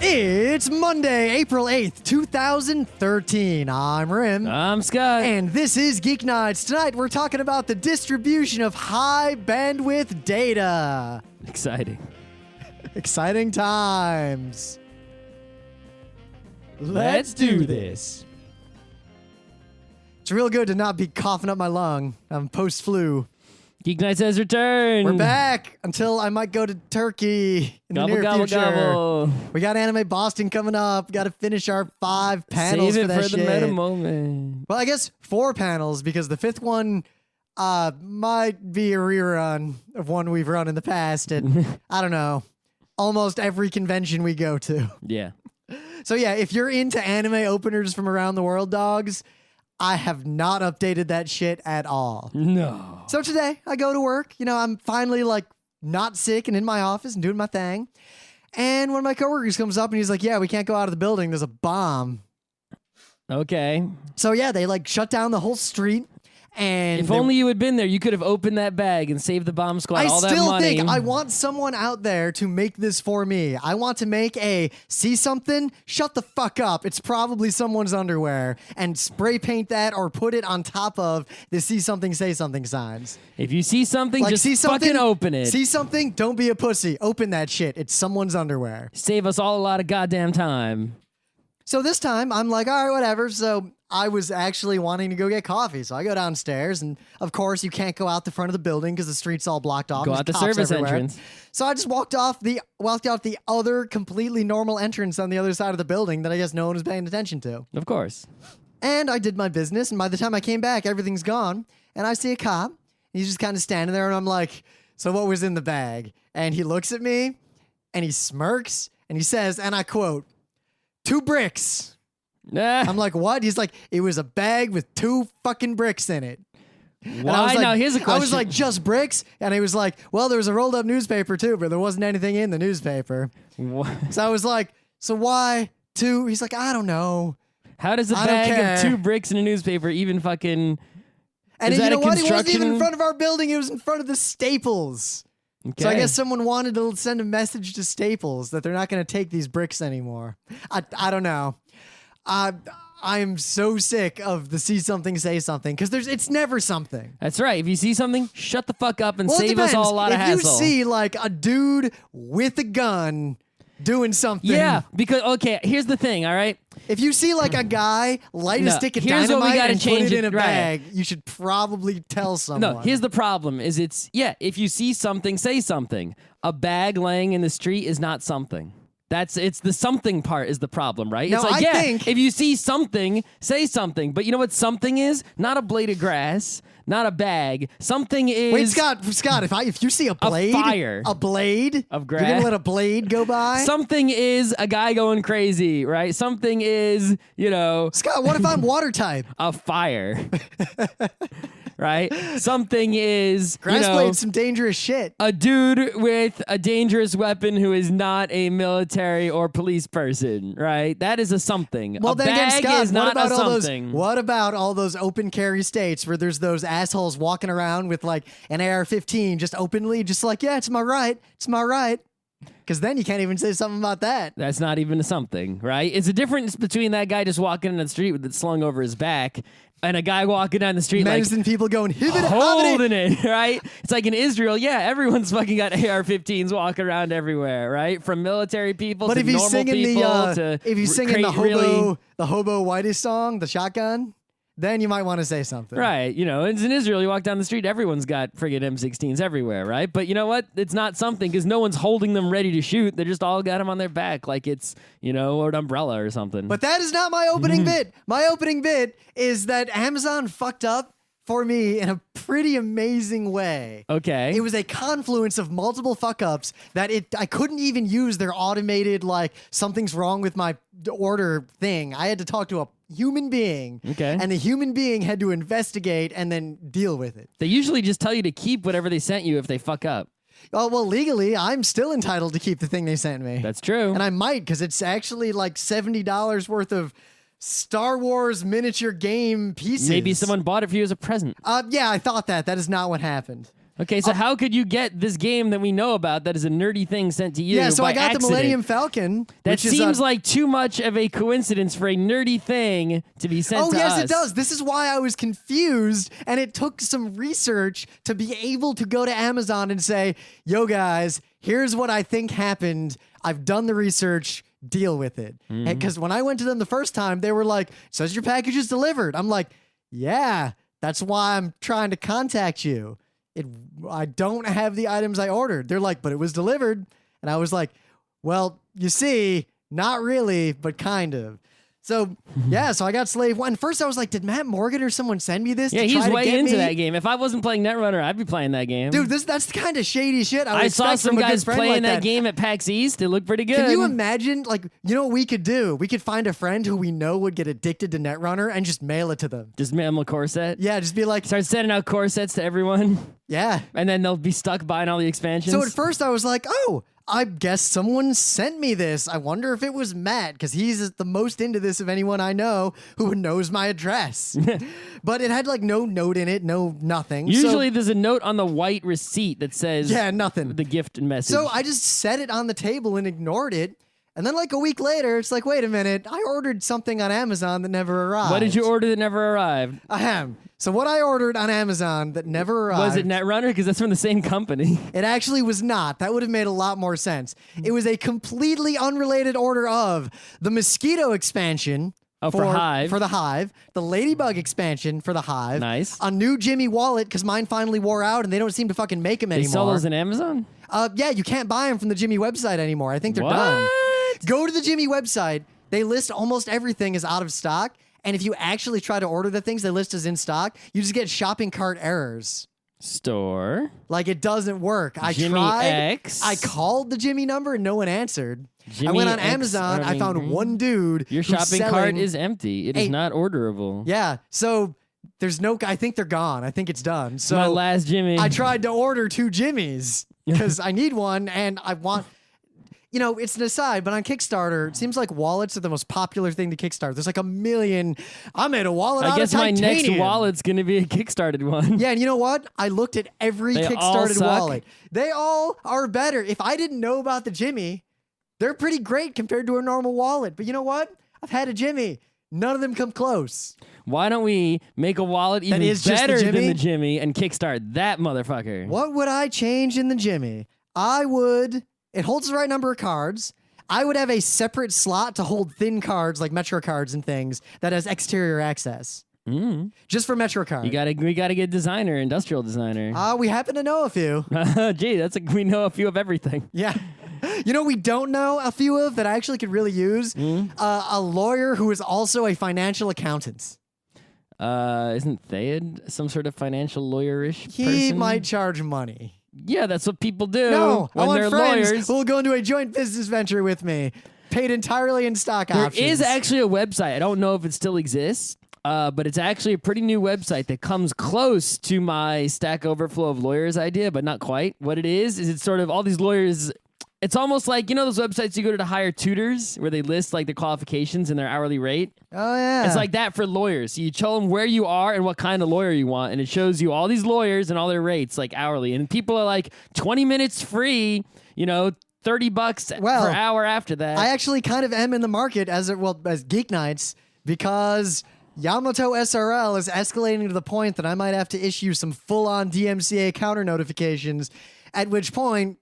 It's Monday, April 8th, 2013. I'm Rim. I'm Scott. And this is Geeknights. Tonight we're talking about the distribution of high bandwidth data. Exciting. Exciting times. Let's do this. It's real good to not be coughing up my lung. I'm post-flu. Geeknights has returned. We're back until I might go to Turkey in Gobble, the near gobble, future. gobble. We got Anime Boston coming up. Got to finish our 5 panels Save it for that for shit. the meta moment. Well, I guess 4 panels because the 5th one might be a rerun of one we've run in the past at, I don't know, almost every convention we go to. Yeah. So yeah, if you're into anime openers from around the world, dogs, I have not updated that shit at all. No. So today I go to work. You know, I'm finally like not sick and in my office and doing my thing. And one of my coworkers comes up and he's like, yeah, we can't go out of the building. There's a bomb. Okay. So yeah, they like shut down the whole street. And If only you had been there, you could have opened that bag and saved the bomb squad all that money. I still think I want someone out there to make this for me. I want to make a see something, shut the fuck up. It's probably someone's underwear and spray paint that or put it on top of the see something, say something signs. If you see something, Like, just see something, fucking open it. See something, don't be a pussy. Open that shit. It's someone's underwear. Save us all a lot of goddamn time. So this time I'm like, all right, whatever. So I was actually wanting to go get coffee. So I go downstairs and of course you can't go out the front of the building because the street's all blocked off. Go There's out the cops service everywhere. entrance. So I just walked out the other completely normal entrance on the other side of the building that I guess no one was paying attention to. Of course. And I did my business. And by the time I came back, everything's gone. And I see a cop. He's just kind of standing there and I'm like, so what was in the bag? And he looks at me and he smirks and he says, and I quote, 2 bricks. I'm like, what? He's like, it was a bag with 2 fucking bricks in it. And I was Why? like, Now, here's a question. I was like, just bricks? And he was like, well, there was a rolled up newspaper too, but there wasn't anything in the newspaper. What? So I was like, so why 2? He's like, I don't know. How does a I don't bag of care. 2 bricks in a newspaper even fucking... And Is you that know a what? He wasn't even in construction- front of our building. It was in front of the Staples. Okay. So I guess someone wanted to send a message to Staples that they're not going to take these bricks anymore. I don't know. I'm so sick of the see something, say something because it's never something. That's right. If you see something, shut the fuck up and Well, it save us all a lot of hassle. If you see like a dude with a gun doing something. Yeah, because, okay, here's the thing, all right? If you see like a guy light a No, stick of here's what we dynamite gotta and put change it in a it, right. bag, you should probably tell someone. No, here's the problem, is if you see something, say something. A bag laying in the street is not something. It's the something part is the problem, right? No, It's like, I think- if you see something, say something. But you know what something is? Not a blade of grass, not a bag. Something is... Wait, Scott, if you see a blade, fire. a blade Of you're gonna grass. let a blade go by? Something is a guy going crazy, right? Something is, Scott, what if I'm water type? a fire. Right? Something is, Grass blade's some dangerous shit. a dude with a dangerous weapon who is not a military or police person, right? That is a something. Well, a then again, bag Scott, is not a all something. what about all those open carry states where there's those assholes walking around with like an AR-15 just openly, just like, yeah, it's my right. It's my right. Because then you can't even say something about that. That's not even a something, right? It's a difference between that guy just walking in the street with it slung over his back and a guy walking down the street Menacing people going, hibbit, holding it, right? It's like in Israel, yeah, everyone's fucking got AR-15s walking around everywhere, right? From military people But to if he's normal singing people to if he's singing the really- hobo whitey song, the shotgun, then you might want to say something. Right, it's in Israel, you walk down the street, everyone's got friggin' M16s everywhere, right? But you know what? It's not something because no one's holding them ready to shoot. They just all got them on their back like it's, an umbrella or something. But that is not my opening bit. My opening bit is that Amazon fucked up for me in a pretty amazing way. Okay. It was a confluence of multiple fuck-ups that I couldn't even use their automated, like, something's wrong with my order thing. I had to talk to a human being. Okay. And the human being had to investigate and then deal with it. They usually just tell you to keep whatever they sent you if they fuck up. Oh, well, legally, I'm still entitled to keep the thing they sent me. That's true. And I might, because it's actually like $70 worth of Star Wars miniature game pieces. Maybe someone bought it for you as a present. Yeah, I thought that. That is not what happened. Okay, so how could you get this game that we know about that is a nerdy thing sent to you? Yeah, so by I got accident? the Millennium Falcon. That which seems is like too much of a coincidence for a nerdy thing to be sent to us. Oh, yes, it does. This is why I was confused, and it took some research to be able to go to Amazon and say, yo, guys, here's what I think happened. I've done the research. Deal with it. Because when I went to them the first time, they were like, says your package is delivered. I'm like, yeah, that's why I'm trying to contact you. I don't have the items I ordered. They're like, but it was delivered. And I was like, well, you see, not really, but kind of. So, yeah, so I got Slave 1. First, I was like, did Matt Morgan or someone send me this? Yeah, to he's try to way get into me? that game. If I wasn't playing Netrunner, I'd be playing that game. Dude, that's the kind of shady shit I would I saw expect some from a good guys friend playing like that game at PAX East. It looked pretty good. Can you imagine, like, you know what we could do? We could find a friend who we know would get addicted to Netrunner and just mail it to them. Just mail them a core set? Yeah, just be like, Start sending out core sets to everyone, yeah. and then they'll be stuck buying all the expansions. So at first I was like, oh, I guess someone sent me this. I wonder if it was Matt, because he's the most into this of anyone I know who knows my address. But it had like no note in it, nothing. Usually there's a note on the white receipt that says Yeah, nothing. the gift and message. So I just set it on the table and ignored it. And then like a week later, it's like, wait a minute, I ordered something on Amazon that never arrived. What did you order that never arrived? Ahem. So what I ordered on Amazon that never arrived. Was it Netrunner? Because that's from the same company. It actually was not. That would have made a lot more sense. It was a completely unrelated order of the Mosquito expansion. For Hive. For the Hive. The Ladybug expansion for the Hive. Nice. A new Jimmy wallet, because mine finally wore out and they don't seem to fucking make them They anymore. sell those on Amazon? Yeah, you can't buy them from the Jimmy website anymore. I think they're done. What? Go to the Jimmy website. They list almost everything as out of stock. And if you actually try to order the things they list as in stock, you just get shopping cart errors. Store. Like, it doesn't work. I Jimmy tried. X. I called the Jimmy number and no one answered. I Jimmy went on X Amazon. I found one dude. Your who's shopping selling, cart is empty. It is Hey. not orderable. Yeah. So there's no. I think they're gone. I think it's done. So My last Jimmy. I tried to order 2 Jimmys because I need one and I want. You know, it's an aside, but on Kickstarter, it seems like wallets are the most popular thing to Kickstarter. There's like 1 million. I made a wallet out I guess of my next titanium. wallet's going to be a Kickstarted one. Yeah, and you know what? I looked at every They all Kickstarted suck? wallet. They all are better. If I didn't know about the Jimmy, they're pretty great compared to a normal wallet. But you know what? I've had a Jimmy. None of them come close. Why don't we make a wallet even is just the better than Jimmy? the Jimmy and kickstart that motherfucker? What would I change in the Jimmy? I would. It holds the right number of cards. I would have a separate slot to hold thin cards like Metro cards and things that has exterior access. Just for Metro cards. We gotta get designer, industrial designer. We happen to know a few. Gee, we know a few of everything. Yeah. You know, we don't know a few of that I actually could really use. A lawyer who is also a financial accountant. Isn't Thayed some sort of financial lawyerish He person? might charge money. Yeah, that's what people do No, I when want they're friends lawyers. who will go into a joint business venture with me, paid entirely in stock There options. is actually a website. I don't know if it still exists, but it's actually a pretty new website that comes close to my Stack Overflow of lawyers idea, but not quite. What it is it's sort of all these lawyers. It's almost like, you know, those websites you go to hire tutors where they list like their qualifications and their hourly rate. Oh, yeah. It's like that for lawyers. So you tell them where you are and what kind of lawyer you want, and it shows you all these lawyers and all their rates, like hourly. And people are like 20 minutes free, you know, $30 per hour after that. I actually kind of am in the market as Geeknights because Yamato SRL is escalating to the point that I might have to issue some full-on DMCA counter notifications, at which point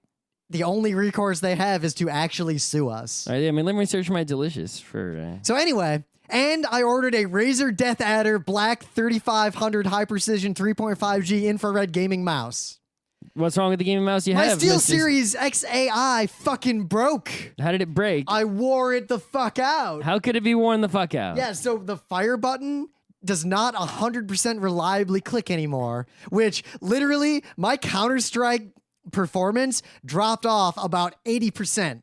the only recourse they have is to actually sue us. All right, I mean, let me search my delicious for. So anyway, and I ordered a Razer Death Adder Black 3500 high precision 3.5G infrared gaming mouse. What's wrong with the gaming mouse you My have? Steel Mr. Series XAI fucking broke. How did it break? I wore it the fuck out. How could it be worn the fuck out? Yeah, so the fire button does not 100% reliably click anymore, which literally my Counter-Strike performance dropped off about 80%.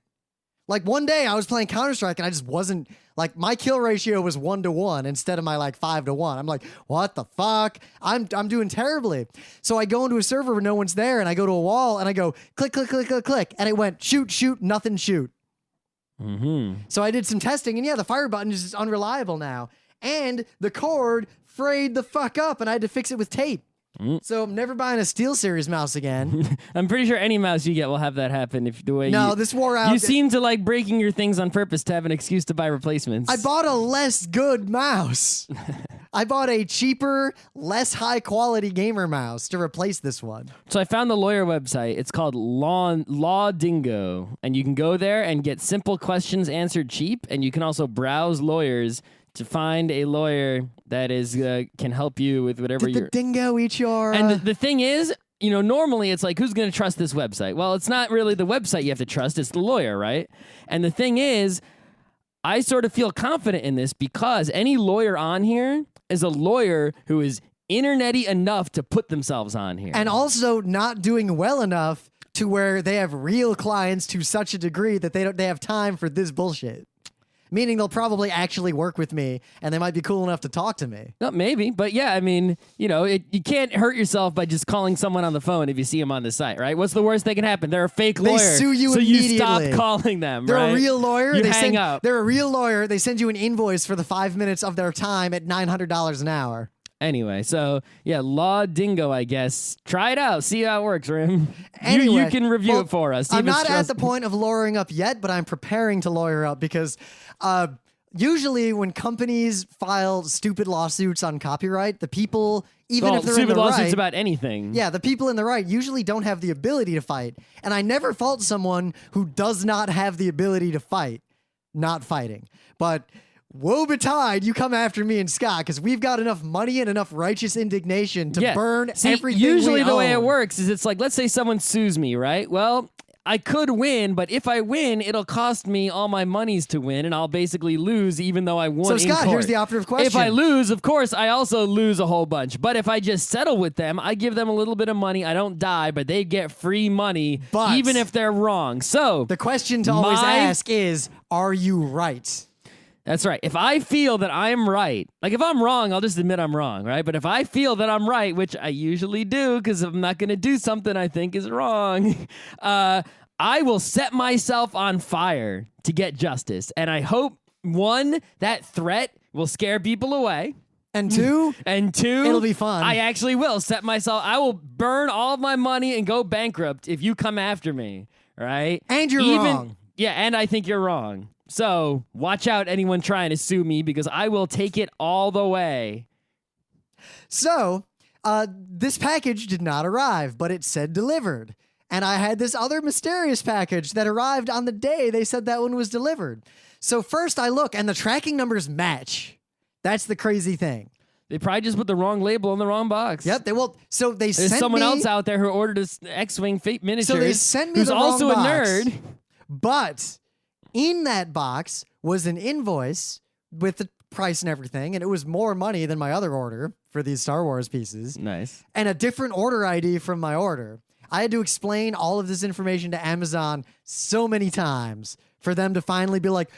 Like one day I was playing Counter-Strike and I just wasn't, like, my kill ratio was 1-to-1 instead of my like 5-to-1. I'm like, what the fuck? I'm doing terribly. So I go into a server where no one's there and I go to a wall and I go click, click, click, click, click. And it went shoot, shoot, nothing, shoot. So I did some testing and yeah, the fire button is just unreliable now. And the cord frayed the fuck up and I had to fix it with tape. So I'm never buying a SteelSeries mouse again. I'm pretty sure any mouse you get will have that happen if the way This wore out. You seem to like breaking your things on purpose to have an excuse to buy replacements. I bought a less good mouse. I bought a cheaper, less high quality gamer mouse to replace this one. So I found the lawyer website. It's called Law Dingo, and you can go there and get simple questions answered cheap, and you can also browse lawyers to find a lawyer that is can help you with whatever Did the dingo eat your... And the thing is, normally it's like, who's going to trust this website? Well, it's not really the website you have to trust. It's the lawyer, right? And the thing is, I sort of feel confident in this because any lawyer on here is a lawyer who is internety enough to put themselves on here. And also not doing well enough to where they have real clients to such a degree that they have time for this bullshit. Meaning they'll probably actually work with me, and they might be cool enough to talk to me. No, maybe, but yeah, I mean, you can't hurt yourself by just calling someone on the phone if you see them on the site, right? What's the worst that can happen? They're a fake lawyer. They sue you so immediately. You stop calling them, They're right? a real lawyer. You hang up. They're a real lawyer. They send you an invoice for the 5 minutes of their time at $900 an hour. Anyway, so yeah, Law Dingo, I guess. Try it out. See how it works, Rim. Anyway, you can review it for us. I'm not at the point of lawyering up yet, but I'm preparing to lawyer up because usually when companies file stupid lawsuits on copyright, the people, even if they're in the lawsuits right, about anything. Yeah, the people in the right usually don't have the ability to fight. And I never fault someone who does not have the ability to fight, not fighting. But woe betide you come after me and Scott because we've got enough money and enough righteous indignation to burn everything usually we the way own. it works is it's like, let's say someone sues me, right? Well, I could win, but if I win, it'll cost me all my monies to win, and I'll basically lose even though I won So in Scott, court. here's the operative question. If I lose, of course, I also lose a whole bunch. But if I just settle with them, I give them a little bit of money. I don't die, but they get free money But even if they're wrong. So the question to always ask is, are you right? That's right. If I feel that I'm right, like if I'm wrong, I'll just admit I'm wrong, right? But if I feel that I'm right, which I usually do because I'm not going to do something I think is wrong, I will set myself on fire to get justice. And I hope, one, that threat will scare people away. And two, it'll be fun. I actually will set myself, I will burn all of my money and go bankrupt if you come after me, right? And you're wrong. Yeah, and I think you're wrong. So watch out, anyone trying to sue me, because I will take it all the way. So this package did not arrive, but it said delivered. And I had this other mysterious package that arrived on the day they said that one was delivered. So first I look, and the tracking numbers match. That's the crazy thing. They probably just put the wrong label on the wrong box. Yep, they will. So they There's sent someone me, else out there who ordered a X-Wing miniature. So they sent me who's the also wrong a box. nerd. But in that box was an invoice with the price and everything, and it was more money than my other order for these Star Wars pieces. Nice. And a different order ID from my order. I had to explain all of this information to Amazon so many times for them to finally be like,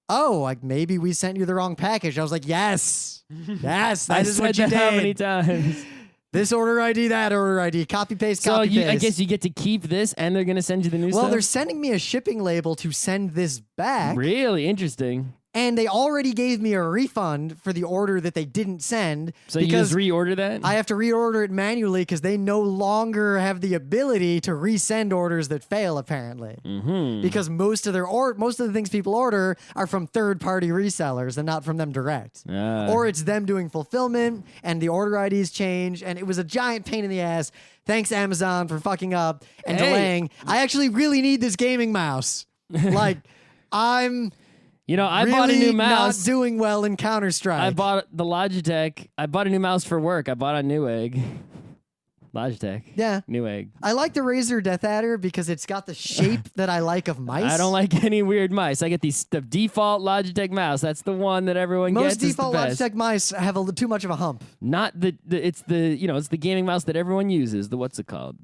oh, like maybe we sent you the wrong package. I was like, yes, that is what you did. How many times? This order ID, that order ID, copy paste, So copy paste. I guess you get to keep this, and they're gonna send you the new stuff. Well, they're sending me a shipping label to send this back. Really interesting. And they already gave me a refund for the order that they didn't send. So you just reorder that? I have to reorder it manually because they no longer have the ability to resend orders that fail, apparently. Mm-hmm. Because most of the things people order are from third-party resellers and not from them direct. Or it's them doing fulfillment and the order IDs change, and it was a giant pain in the ass. Thanks, Amazon, for fucking up and delaying. I actually really need this gaming mouse. Like, I'm... I really bought a new mouse. Not doing well in Counter-Strike. I bought the Logitech. I bought a new mouse for work. I bought a Newegg. Logitech. Yeah. Newegg. I like the Razer Death Adder because it's got the shape that I like of mice. I don't like any weird mice. I get the default Logitech mouse. That's the one that everyone gets. Most default it's the best. Logitech mice have too much of a hump. Not it's the gaming mouse that everyone uses. The what's it called?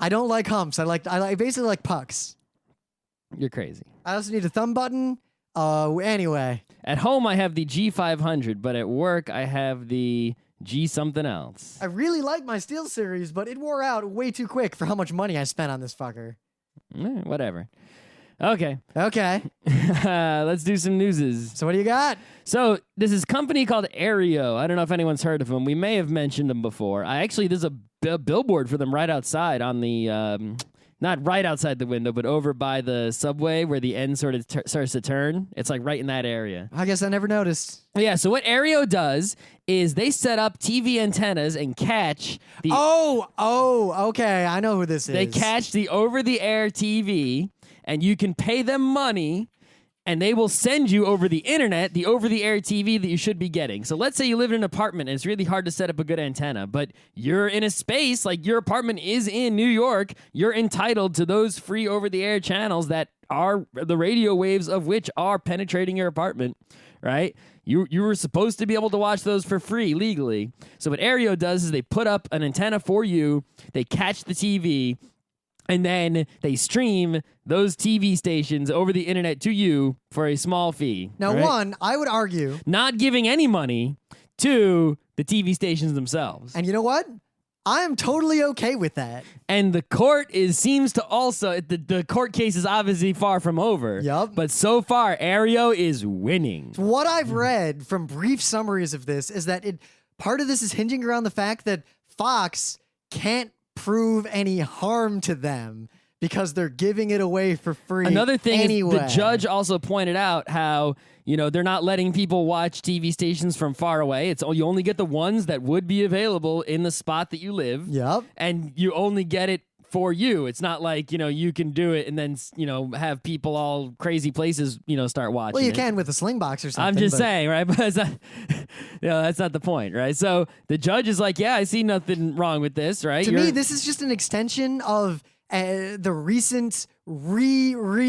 I don't like humps. I basically like pucks. You're crazy. I also need a thumb button. Anyway. At home, I have the G500, but at work, I have the G something else. I really like my SteelSeries, but it wore out way too quick for how much money I spent on this fucker. Whatever. Okay. Okay. Let's do some newses. So what do you got? So this is a company called Aereo. I don't know if anyone's heard of them. We may have mentioned them before. There's a billboard for them right outside on the, not right outside the window, but over by the subway where the end sort of starts to turn. It's like right in that area. I guess I never noticed. Yeah, so what Aereo does is they set up TV antennas and catch the... Okay. I know who this is. They catch the over-the-air TV, and you can pay them money, and they will send you over the internet the over-the-air TV that you should be getting. So let's say you live in an apartment, and it's really hard to set up a good antenna, but you're in a space, like your apartment is in New York, you're entitled to those free over-the-air channels that are the radio waves of which are penetrating your apartment, right? You were supposed to be able to watch those for free legally. So what Aereo does is they put up an antenna for you, they catch the TV, and then they stream those TV stations over the internet to you for a small fee. Now, right? one, I would argue, Not giving any money to the TV stations themselves. and you know what? I am totally okay with that. And the court seems to also, the court case is obviously far from over. Yup. But so far, Aereo is winning. What I've read from brief summaries of this is that part of this is hinging around the fact that Fox can't prove any harm to them because they're giving it away for free. Another thing anyway. is the judge also pointed out how, they're not letting people watch TV stations from far away. You only get the ones that would be available in the spot that you live. Yep. And you only get it for you. It's not like, you can do it and then, have people all crazy places, start watching. Well, you it. can with a sling box or something. I'm just but saying, right? But it's not, that's not the point, right? So the judge is like, yeah, I see nothing wrong with this, right? To me, this is just an extension of the recent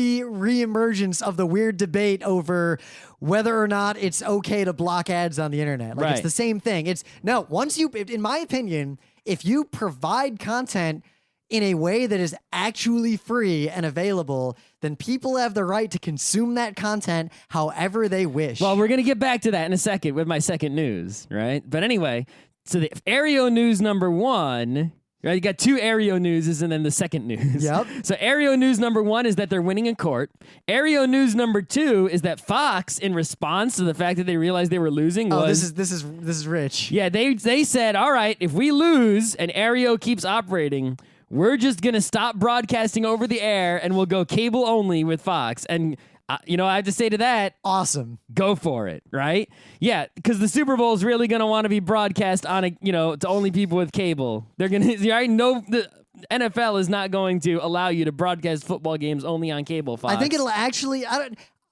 re-emergence of the weird debate over whether or not it's okay to block ads on the internet. Like, Right. It's the same thing. In my opinion, if you provide content in a way that is actually free and available, then people have the right to consume that content however they wish. Well, we're going to get back to that in a second with my second news, right? But anyway, so the Aereo news number one, right? You got two Aereo newses and then the second news. Yep. So Aereo news number one is that they're winning in court. Aereo news number two is that Fox, in response to the fact that they realized they were losing, this is rich. yeah, they said, all right, if we lose and Aereo keeps operating, we're just going to stop broadcasting over the air and we'll go cable only with Fox. And, I have to say to that, Awesome. go for it, right? Yeah, because the Super Bowl is really going to want to be broadcast on to only people with cable. They're going to, right? No, the NFL is not going to allow you to broadcast football games only on cable, Fox. I think it'll actually.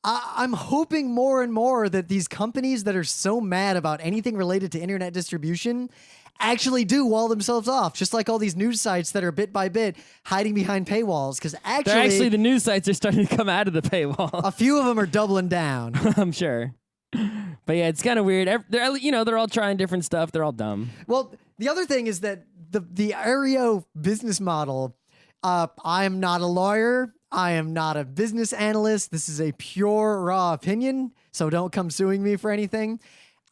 I'm hoping more and more that these companies that are so mad about anything related to internet distribution actually do wall themselves off, just like all these news sites that are bit by bit hiding behind paywalls. Because actually, the news sites are starting to come out of the paywall. a few of them are doubling down. I'm sure. But yeah, it's kind of weird. They're all trying different stuff. They're all dumb. Well, the other thing is that the Aereo business model. I am not a lawyer. I am not a business analyst. This is a pure raw opinion, so don't come suing me for anything.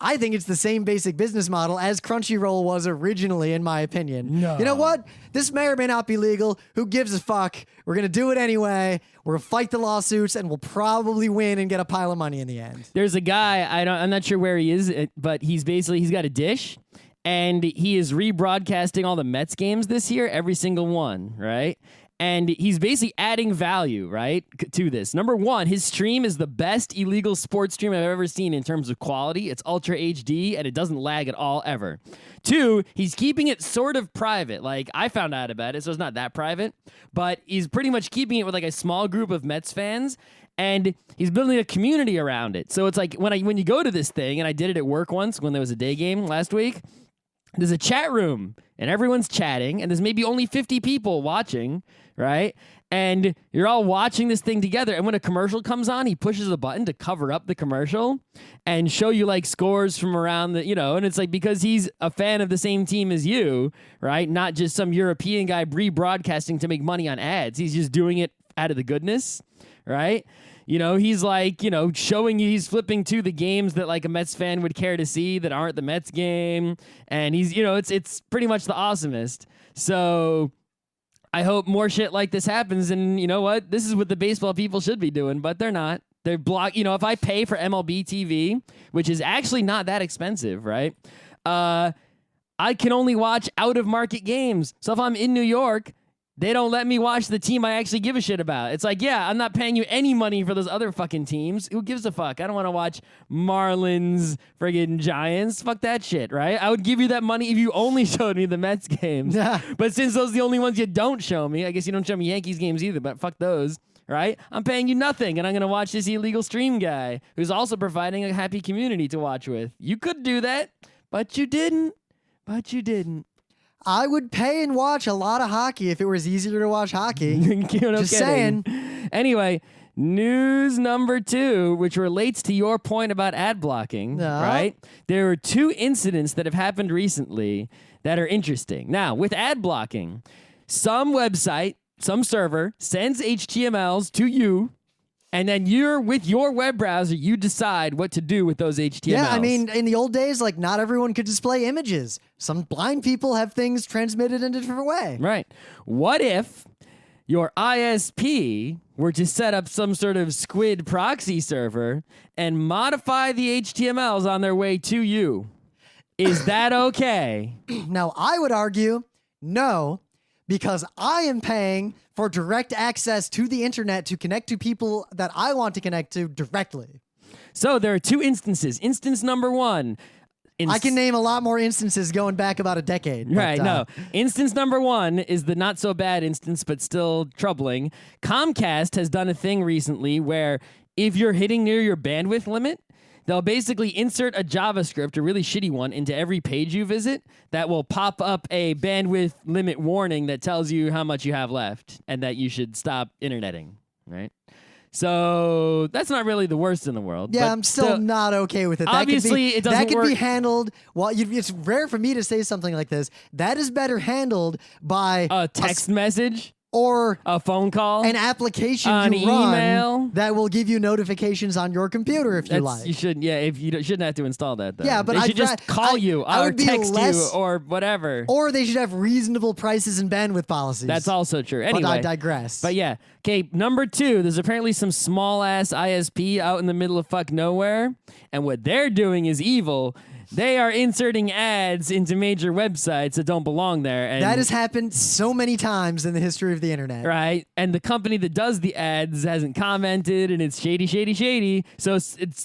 I think it's the same basic business model as Crunchyroll was originally, in my opinion. No. You know what? This may or may not be legal. Who gives a fuck? We're going to do it anyway. We're going to fight the lawsuits, and we'll probably win and get a pile of money in the end. There's a guy, I'm not sure where he is, but he's got a dish, and he is rebroadcasting all the Mets games this year, every single one, right? And he's basically adding value, right, to this. Number one, his stream is the best illegal sports stream I've ever seen in terms of quality. It's Ultra HD, and it doesn't lag at all, ever. Two, he's keeping it sort of private. Like, I found out about it, so it's not that private. But he's pretty much keeping it with, like, a small group of Mets fans, and he's building a community around it. So it's like, when you go to this thing, and I did it at work once when there was a day game last week, there's a chat room, and everyone's chatting, and there's maybe only 50 people watching, right? And you're all watching this thing together, and when a commercial comes on, he pushes a button to cover up the commercial and show you, like, scores from around the, and it's like, because he's a fan of the same team as you, right? Not just some European guy rebroadcasting to make money on ads. He's just doing it out of the goodness, right? He's like, showing you, he's flipping to the games that like a Mets fan would care to see that aren't the Mets game. And he's, it's pretty much the awesomest. So I hope more shit like this happens. And you know what? This is what the baseball people should be doing, but they're not. They're if I pay for MLB TV, which is actually not that expensive, right? I can only watch out of market games. So if I'm in New York, they don't let me watch the team I actually give a shit about. It's like, yeah, I'm not paying you any money for those other fucking teams. Who gives a fuck? I don't want to watch Marlins, friggin' Giants. Fuck that shit, right? I would give you that money if you only showed me the Mets games. But since those are the only ones you don't show me, I guess you don't show me Yankees games either, but fuck those, right? I'm paying you nothing, and I'm going to watch this illegal stream guy who's also providing a happy community to watch with. You could do that, but you didn't. I would pay and watch a lot of hockey if it was easier to watch hockey. Just saying. Anyway, news number 2, which relates to your point about ad blocking, right? There are 2 incidents that have happened recently that are interesting. Now, with ad blocking, some website, some server sends HTMLs to you, and then with your web browser, you decide what to do with those HTMLs. Yeah, I mean, in the old days, like, not everyone could display images. Some blind people have things transmitted in a different way. Right. What if your ISP were to set up some sort of squid proxy server and modify the HTMLs on their way to you? Is that okay? Now, I would argue no, because I am paying for direct access to the internet to connect to people that I want to connect to directly. So there are 2 instances. Instance number 1. I can name a lot more instances going back about a decade. Right, no. Instance number 1 is the not so bad instance, but still troubling. Comcast has done a thing recently where if you're hitting near your bandwidth limit, they'll basically insert a JavaScript, a really shitty one, into every page you visit that will pop up a bandwidth limit warning that tells you how much you have left and that you should stop interneting, right? So that's not really the worst in the world. Yeah, I'm still not okay with it. Obviously, it doesn't work. That could be handled. Well, it's rare for me to say something like this. That is better handled by a text message. Or a phone call, an application an you run email that will give you notifications on your computer if you like. You should, if you shouldn't have to install that. Though. Yeah, but they should just call you or text you or whatever. Or they should have reasonable prices and bandwidth policies. That's also true. Anyway, but I digress. But yeah, okay. Number 2, there's apparently some small ass ISP out in the middle of fuck nowhere, and what they're doing is evil. They are inserting ads into major websites that don't belong there. And that has happened so many times in the history of the internet. Right. And the company that does the ads hasn't commented, and it's shady. So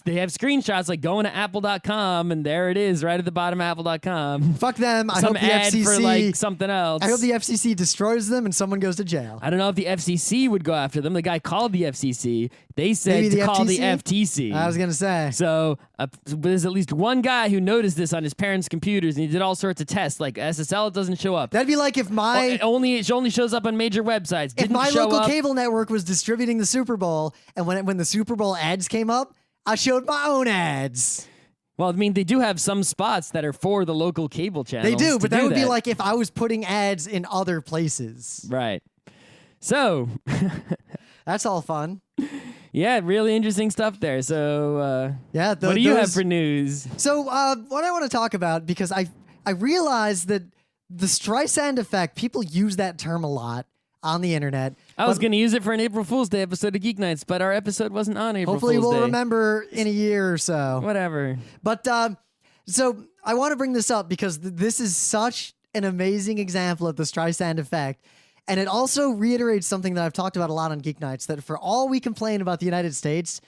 they have screenshots like going to apple.com, and there it is right at the bottom of apple.com. Fuck them. I Some hope the ad FCC... for like something else. I hope the FCC destroys them and someone goes to jail. I don't know if the FCC would go after them. The guy called the FCC. They said to call the FTC. I was going to say. So there's at least one guy who noticed this on his parents' computers, and he did all sorts of tests. Like SSL, it doesn't show up. That'd be like if my... it only shows up on major websites. If my local cable network was distributing the Super Bowl, and when the Super Bowl ads came up, I showed my own ads. Well, I mean, they do have some spots that are for the local cable channels. They do, but that would be like if I was putting ads in other places. Right. So... That's all fun. Yeah, really interesting stuff there. So, yeah, what do you have for news? So, what I want to talk about, because I realized that the Streisand effect, people use that term a lot on the internet. I was going to use it for an April Fool's Day episode of Geeknights, but our episode wasn't on April Fool's Day. Hopefully, we'll remember in a year or so. Whatever. But so I want to bring this up because this is such an amazing example of the Streisand effect. And it also reiterates something that I've talked about a lot on Geeknights, that for all we complain about the United States,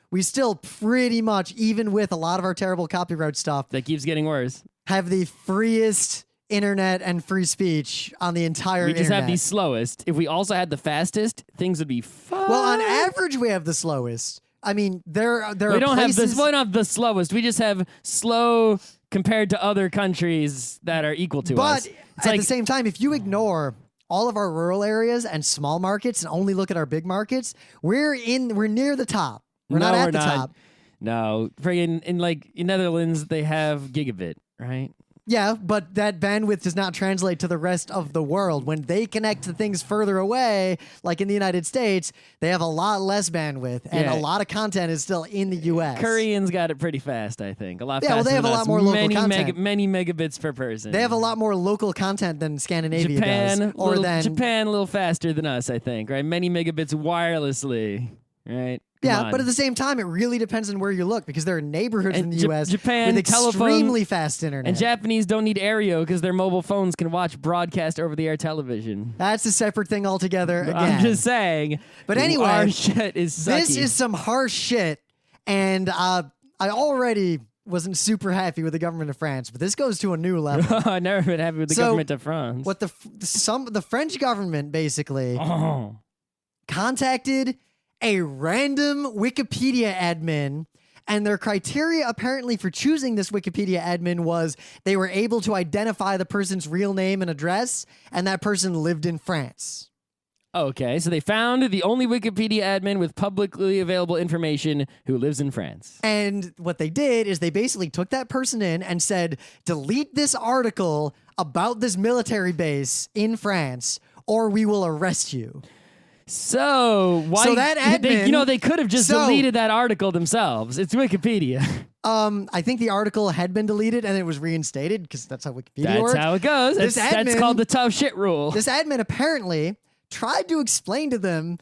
we still pretty much, even with a lot of our terrible copyright stuff, that keeps getting worse, have the freest internet and free speech on the entire internet. We just have the slowest. If we also had the fastest, things would be fun. Well, on average, we have the slowest. I mean, there are places... We don't have the slowest. We just have slow compared to other countries that are equal to us. But at the same time, if you ignore all of our rural areas and small markets and only look at our big markets, we're near the top. We're not at the top. No, friggin' in Netherlands, they have gigabit, right? Yeah, but that bandwidth does not translate to the rest of the world. When they connect to things further away, like in the United States, they have a lot less bandwidth, and Yeah. a lot of content is still in the U.S. Koreans got it pretty fast, I think. A lot Yeah, faster well, they have than a lot us. more local many content. many megabits per person. They have a lot more local content than Scandinavia Japan, does. Or than Japan a little faster than us, I think, right? Many megabits wirelessly, right? Come Yeah, on. but at the same time, it really depends on where you look because there are neighborhoods And in the U.S. Japan with telephone- extremely fast internet. And Japanese don't need Aereo because their mobile phones can watch broadcast over-the-air television. That's a separate thing altogether. Again, I'm just saying. But anyway, our shit is sucky. this is some harsh shit, and I already wasn't super happy with the government of France, but this goes to a new level. I've never been happy with the So, government of France. What the French government basically Oh. contacted a random Wikipedia admin, and their criteria apparently for choosing this Wikipedia admin was they were able to identify the person's real name and address, and that person lived in France. Okay, so they found the only Wikipedia admin with publicly available information who lives in France. And what they did is they basically took that person in and said, delete this article about this military base in France, or we will arrest you. So why? So that admin- they could have just deleted that article themselves. It's Wikipedia. I think the article had been deleted and it was reinstated because that's how Wikipedia That's works. how it goes. This That's admin- called the tough shit rule. This admin apparently tried to explain to them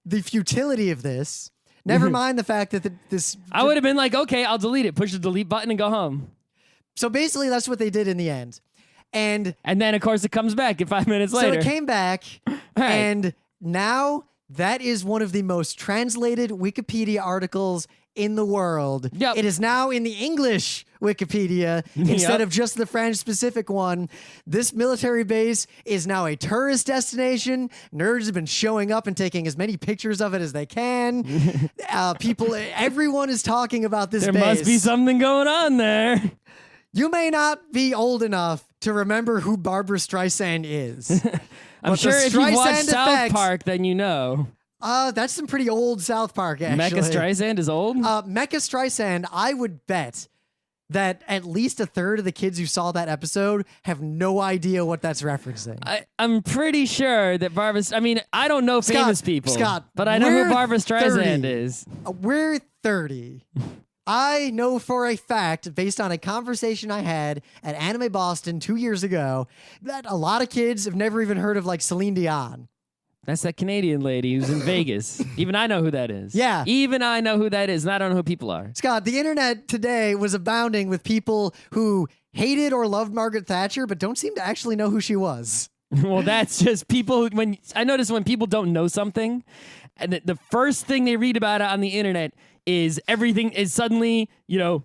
the futility of this. Never mind the fact that this. I would have been like, okay, I'll delete it. Push the delete button and go home. So basically, that's what they did in the end. And then, of course, it comes back 5 minutes so later. it came back, Right. and now that is one of the most translated Wikipedia articles in the world. Yep. It is now in the English Wikipedia instead of just the French specific one. This military base is now a tourist destination. Nerds have been showing up and taking as many pictures of it as they can. Everyone is talking about this There base. must be something going on there. You may not be old enough to remember who Barbara Streisand is. I'm But sure the if you watch Streisand South effect- Park, then you know. That's some pretty old South Park, actually. Mecha Streisand is old? Mecha Streisand, I would bet that at least a third of the kids who saw that episode have no idea what that's referencing. I'm pretty sure that Barbara... I mean, I don't know famous people. Scott, but I know we're who Barbara Streisand 30. is. We're 30. I know for a fact, based on a conversation I had at Anime Boston 2 years ago, that a lot of kids have never even heard of like Celine Dion. That's that Canadian lady who's in Vegas. Even I know who that is. Yeah. Even I know who that is, and I don't know who people are. Scott, the internet today was abounding with people who hated or loved Margaret Thatcher, but don't seem to actually know who she was. Well, that's just people. When I notice when people don't know something, and the first thing they read about it on the internet is everything is suddenly,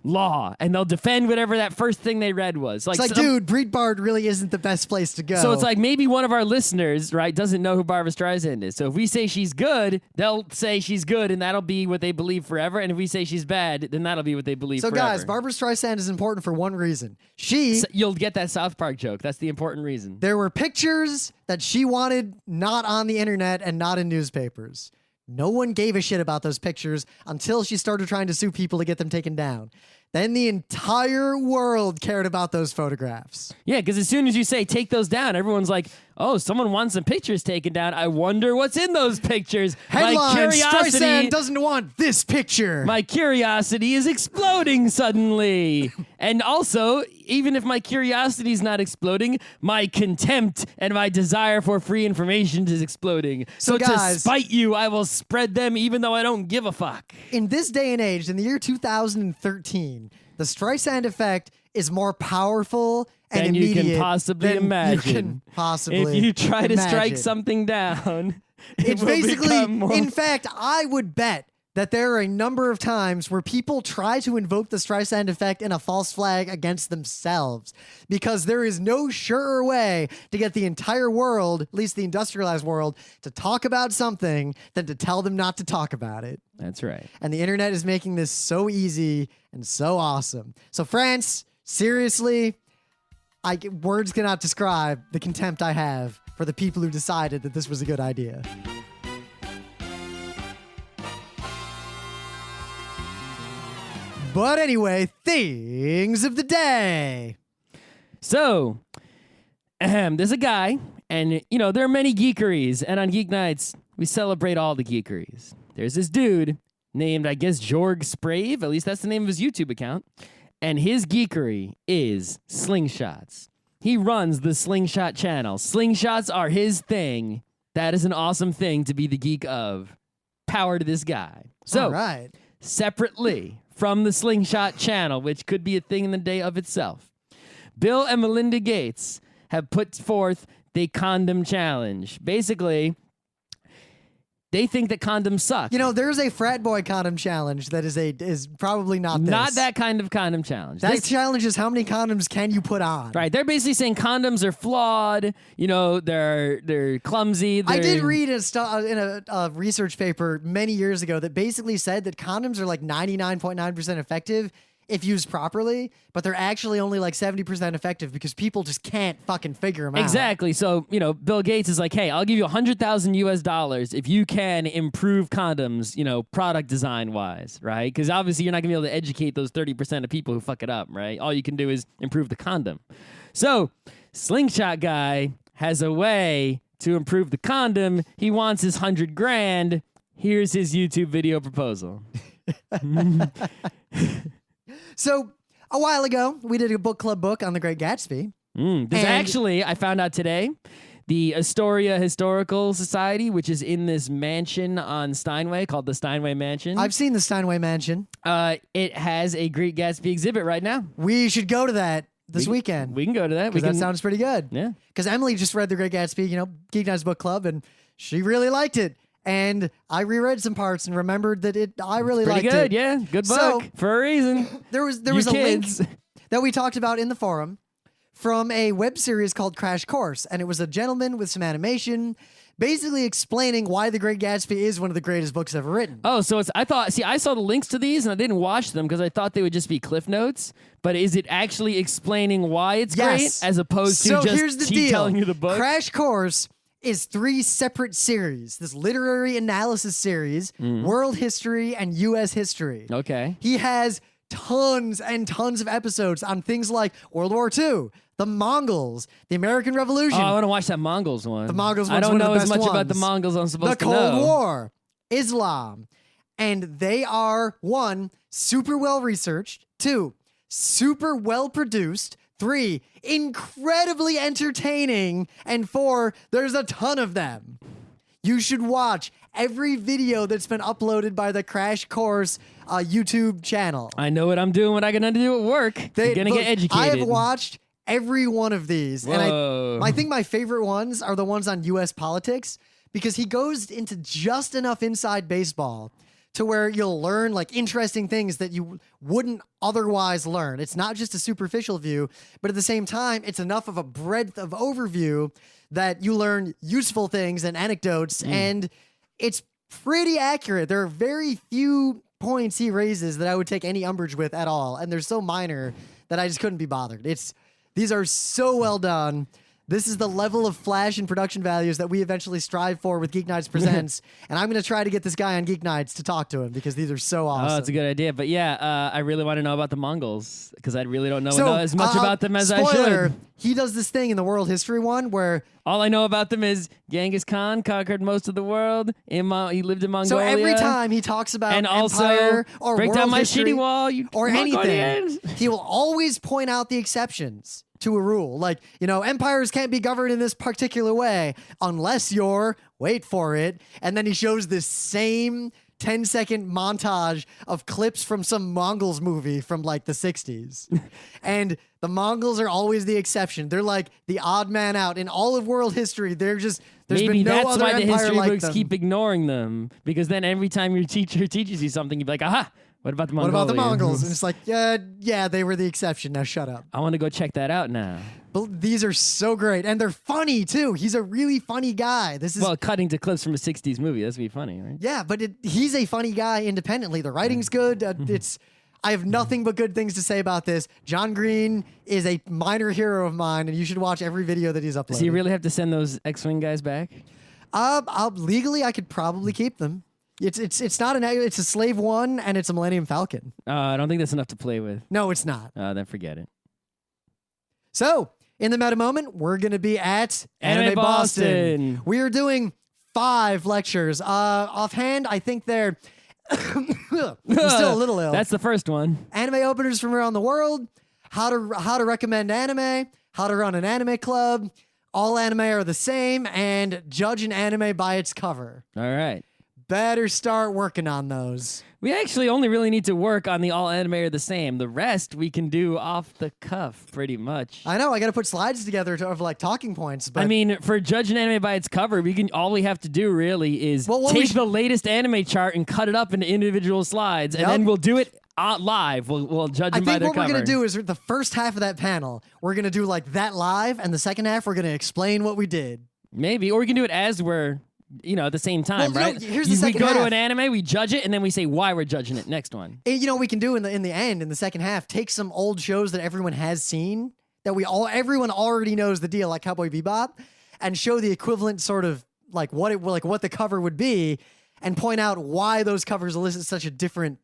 law, and they'll defend whatever that first thing they read was. It's like, dude, Breitbart really isn't the best place to go. So it's like maybe one of our listeners, right, doesn't know who Barbara Streisand is. So if we say she's good, they'll say she's good, and that'll be what they believe forever. And if we say she's bad, then that'll be what they believe So forever. guys, Barbara Streisand is important for one reason. You'll get that South Park joke. That's the important reason. There were pictures that she wanted not on the internet and not in newspapers. No one gave a shit about those pictures until she started trying to sue people to get them taken down. Then the entire world cared about those photographs. Yeah, because as soon as you say take those down, everyone's like, oh, someone wants some pictures taken down. I wonder what's in those pictures. Headline, Streisand doesn't want this picture. My curiosity is exploding suddenly. And also, even if my curiosity is not exploding, my contempt and my desire for free information is exploding. So guys, to spite you, I will spread them even though I don't give a fuck. In this day and age, in the year 2013, the Streisand effect is more powerful and Than you immediate can possibly than imagine. You can possibly If you try to strike imagine. something down, It's will basically, become more- in fact, I would bet that there are a number of times where people try to invoke the Streisand effect in a false flag against themselves because there is no surer way to get the entire world, at least the industrialized world, to talk about something than to tell them not to talk about it. That's right. And the internet is making this so easy and so awesome. So France, seriously, words cannot describe the contempt I have for the people who decided that this was a good idea. But anyway, things of the day. So, there's a guy, and there are many geekeries, and on Geek Nights, we celebrate all the geekeries. There's this dude named, I guess, Jorg Sprave. At least that's the name of his YouTube account. And his geekery is slingshots. He runs the Slingshot channel. Slingshots are his thing. That is an awesome thing to be the geek of. Power to this guy. So, All right. separately from the Slingshot channel, which could be a thing in the day of itself, Bill and Melinda Gates have put forth the condom challenge. Basically, they think that condoms suck. There's a frat boy condom challenge that is probably not this. Not that kind of condom challenge. That challenge is how many condoms can you put on? Right. They're basically saying condoms are flawed. They're clumsy. I did read in a research paper many years ago that basically said that condoms are like 99.9% effective if used properly, but they're actually only like 70% effective because people just can't fucking figure them out. Exactly. So, Bill Gates is like, hey, I'll give you $100,000 if you can improve condoms, product design wise, right? Because obviously you're not gonna be able to educate those 30% of people who fuck it up, right? All you can do is improve the condom. So, Slingshot guy has a way to improve the condom. He wants his $100,000. Here's his YouTube video proposal. So, a while ago, we did a book club book on The Great Gatsby. There's actually, I found out today, the Astoria Historical Society, which is in this mansion on Steinway called the Steinway Mansion. I've seen the Steinway Mansion. It has a Great Gatsby exhibit right now. We should go to that this weekend. We can go to that. That sounds pretty good. Yeah. Because Emily just read The Great Gatsby, Geek Nights Book Club, and she really liked it. And I reread some parts and remembered that I really liked it. Pretty good, yeah. Good book for a reason. There was a link that we talked about in the forum from a web series called Crash Course, and it was a gentleman with some animation basically explaining why The Great Gatsby is one of the greatest books ever written. Oh, so I saw the links to these and I didn't watch them because I thought they would just be cliff notes, but is it actually explaining why it's great as opposed to here's the just deal. telling you the book? Crash Course is 3 separate series. This literary analysis series, world history, and U.S. history. Okay. He has tons and tons of episodes on things like World War II, the Mongols, the American Revolution. Oh, I want to watch that Mongols one. The Mongols one's I don't one of know the as best much about the ones. Mongols I'm supposed The to know. Cold War, Islam. And they are, 1, super well researched, 2, super well produced, 3, incredibly entertaining, and 4, there's a ton of them. You should watch every video that's been uploaded by the Crash Course YouTube channel. I know what I'm doing, what I'm going to do at work. I'm going to get educated. I have watched every one of these. Whoa. And I think my favorite ones are the ones on U.S. politics because he goes into just enough inside baseball to where you'll learn like interesting things that you wouldn't otherwise learn. It's not just a superficial view, but at the same time, it's enough of a breadth of overview that you learn useful things and anecdotes, and it's pretty accurate. There are very few points he raises that I would take any umbrage with at all, and they're so minor that I just couldn't be bothered. These are so well done. This is the level of flash and production values that we eventually strive for with Geek Nights Presents, and I'm going to try to get this guy on Geek Nights to talk to him because these are so awesome. Oh, that's a good idea. But yeah, I really want to know about the Mongols because I really don't know as much about them as I should. He does this thing in the world history one where all I know about them is Genghis Khan conquered most of the world. He lived in Mongolia. So every time he talks about and also empire or break world down my history shitty wall, or anything, Mongolians. he will always point out the exceptions to a rule. Like, empires can't be governed in this particular way unless you're, wait for it, and then he shows this same 10-second montage of clips from some Mongols movie from like the 60s. And the Mongols are always the exception. They're like the odd man out in all of world history. There's Maybe been no that's other why the empire history like books them. keep ignoring them, because then every time your teacher teaches you something, you'd be like, aha, what about the Mongols? What about the Mongols? And it's like, yeah, they were the exception. Now shut up. I want to go check that out now. But these are so great, and they're funny too. He's a really funny guy. Well, cutting to clips from a '60s movie, that's be funny, right? Yeah, but he's a funny guy independently. The writing's good. I have nothing but good things to say about this. John Green is a minor hero of mine, and you should watch every video that he's uploaded. Does he really have to send those X-Wing guys back? Legally, I could probably keep them. It's not it's a Slave 1 and it's a Millennium Falcon. I don't think that's enough to play with. No, it's not. Then forget it. So, in the meta moment, we're going to be at Anime Boston. We are doing 5 lectures. Offhand, I think they're I'm still a little ill. That's the first one. Anime openers from around the world, how to recommend anime, how to run an anime club, all anime are the same, and judge an anime by its cover. All right. Better start working on those. We actually only really need to work on the all anime are the same. The rest we can do off the cuff, pretty much. I know, I got to put slides together of like talking points. But I mean, for judge an anime by its cover, all we have to do really is take the latest anime chart and cut it up into individual slides, and then we'll do it live. We'll judge them by their cover. I think what we're going to do is the first half of that panel, we're going to do like that live, and the second half, we're going to explain what we did. Maybe, or we can do it as we're at the same time, right? Here's the second we go half. to an anime, we judge it, and then we say why we're judging it. Next one. We can do in the end, in the second half, take some old shows that everyone has seen, that everyone already knows the deal, like Cowboy Bebop, and show the equivalent sort of like what the cover would be, and point out why those covers elicit such a different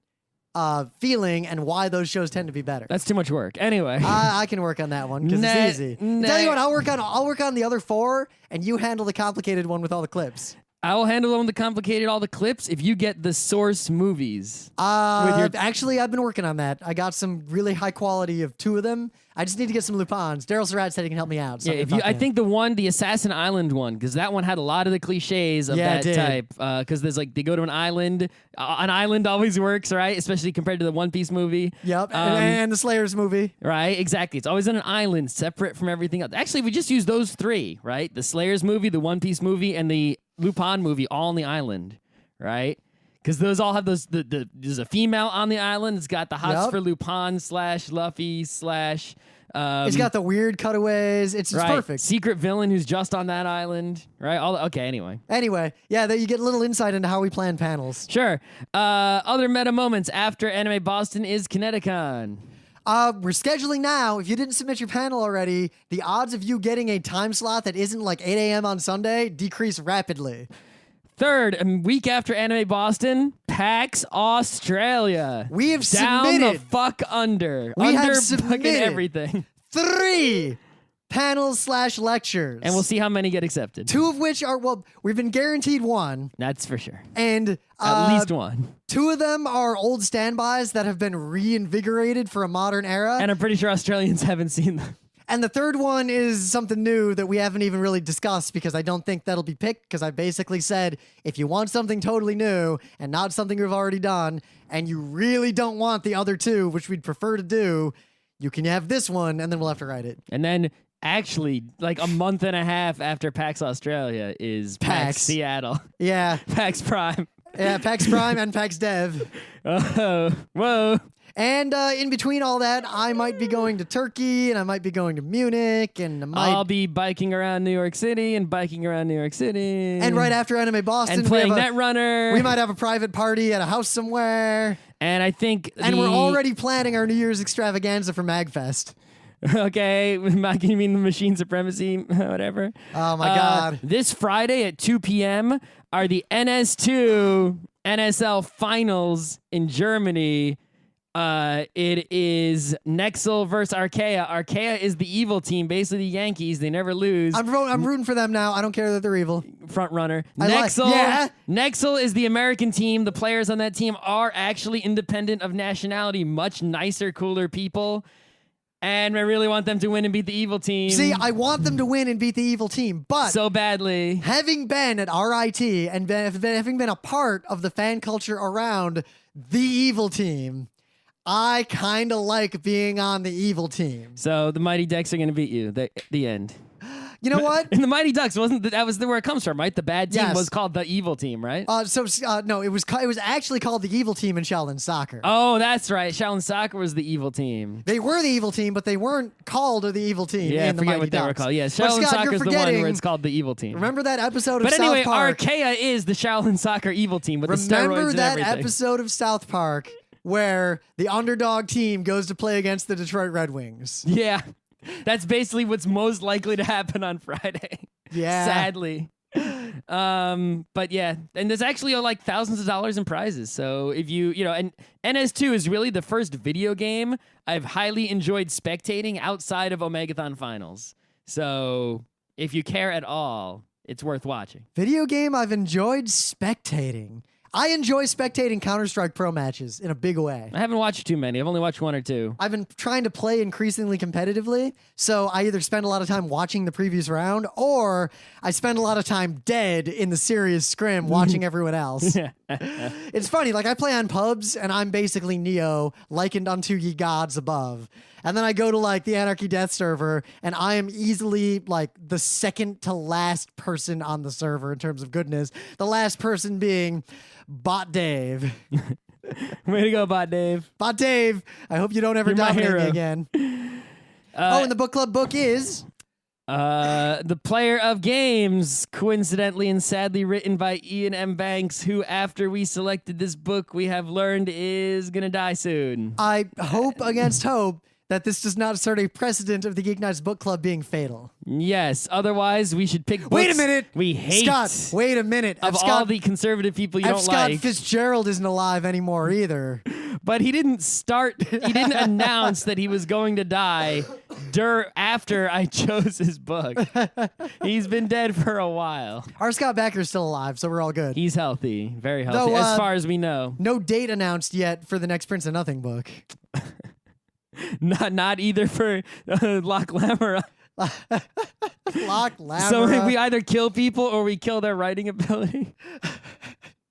feeling and why those shows tend to be better. That's too much work. Anyway, I can work on that one because it's easy. Tell you what, I'll work on the other 4, and you handle the complicated one with all the clips. I will handle the one with the complicated, all the clips, if you get the source movies. Actually, I've been working on that. I got some really high quality of 2 of them. I just need to get some Lupins. Daryl Surratt said he can help me out. So I think the Assassin Island one, because that one had a lot of the cliches of that type. Because there's they go to an island. An island always works, right? Especially compared to the One Piece movie. Yep, and the Slayers movie. Right, exactly. It's always on an island, separate from everything else. Actually, we just use those 3, right? The Slayers movie, the One Piece movie, and the Lupin movie, all on the island, right? Because those all have those. There's a female on the island. It's got the hots for Lupin / Luffy / it's got the weird cutaways. It's perfect. Secret villain who's just on that island, right? Anyway, yeah, you get a little insight into how we plan panels. Sure. Other meta moments after Anime Boston is Kineticon. We're scheduling now. If you didn't submit your panel already, the odds of you getting a time slot that isn't like 8 a.m. on Sunday decrease rapidly. Third, a week after Anime Boston, PAX Australia. We have down submitted. The fuck under. We under have submitted fucking everything. 3 panels / lectures. And we'll see how many get accepted. 2 of which are, we've been guaranteed 1. That's for sure. And at least 1. 2 of them are old standbys that have been reinvigorated for a modern era. And I'm pretty sure Australians haven't seen them. And the third one is something new that we haven't even really discussed because I don't think that'll be picked because I basically said, if you want something totally new and not something you've already done, and you really don't want the other 2, which we'd prefer to do, you can have this one, and then we'll have to write it. And then, actually, like a month and a half after PAX Australia is PAX Seattle. Yeah. PAX Prime. Yeah, PAX Prime and PAX Dev. Oh, whoa. And in between all that, I might be going to Turkey, and I might be going to Munich, and I'll be biking around New York City and biking around New York City. And right after Anime Boston, and playing Netrunner. We might have a private party at a house somewhere. And I think we're already planning our New Year's extravaganza for MagFest. Okay, you mean the machine supremacy, whatever. Oh my God. This Friday at 2 p.m. are the NS2 NSL finals in Germany. It is Nexel versus Archaea. Archaea is the evil team, basically the Yankees. They never lose. I'm rooting for them now. I don't care that they're evil. Front runner. Nexel is the American team. The players on that team are actually independent of nationality, much nicer, cooler people. And I really want them to win and beat the evil team. See, I want them to win and beat the evil team, but so badly. Having been at RIT and having been a part of the fan culture around the evil team, I kind of like being on the evil team. So the Mighty Ducks are going to beat you. The end. You know what? And the Mighty Ducks that was where it comes from, right? The bad team was called the evil team, right? No, it was actually called the evil team in Shaolin Soccer. Oh, that's right. Shaolin Soccer was the evil team. They were the evil team, but they weren't called the evil team. Yeah, in I forget the what they were called. Yeah, Shaolin Soccer is the one where it's called the evil team. Remember that episode of South Park? But anyway, Archaea is the Shaolin Soccer evil team with the steroids and everything. Remember that episode of South Park where the underdog team goes to play against the Detroit Red Wings? Yeah. That's basically what's most likely to happen on Friday. Yeah. Sadly. But yeah, and there's actually like thousands of dollars in prizes. So if and NS2 is really the first video game I've highly enjoyed spectating outside of Omegathon Finals. So if you care at all, it's worth watching. Video game I've enjoyed spectating. I enjoy spectating Counter-Strike Pro matches in a big way. I haven't watched too many. I've only watched one or two. I've been trying to play increasingly competitively, so I either spend a lot of time watching the previous round, or I spend a lot of time dead in the serious scrim watching everyone else. It's funny, like I play on pubs, and I'm basically Neo, likened unto ye gods above. And then I go to like the Anarchy Death server, and I am easily like the second to last person on the server in terms of goodness. The last person being Bot Dave. Way to go, Bot Dave. Bot Dave, I hope you don't ever You're my dominate me hero. again. And the book club book is... The Player of Games, coincidentally and sadly written by Ian M. Banks, who after we selected this book, we have learned is gonna die soon. I hope against hope that this does not start a precedent of the Geeknights book club being fatal. Yes, otherwise we should pick books Wait a minute! we hate. Scott, wait a minute. Of all the conservative people you F. don't Scott like. Fitzgerald isn't alive anymore either. But he didn't announce that he was going to die after I chose his book. He's been dead for a while. Our Scott Backer's still alive, so we're all good. He's healthy, very healthy, Though, as far as we know. No date announced yet for the next Prince of Nothing book. Not either for Loch Lamora. Loch Lamora. So we either kill people or we kill their writing ability.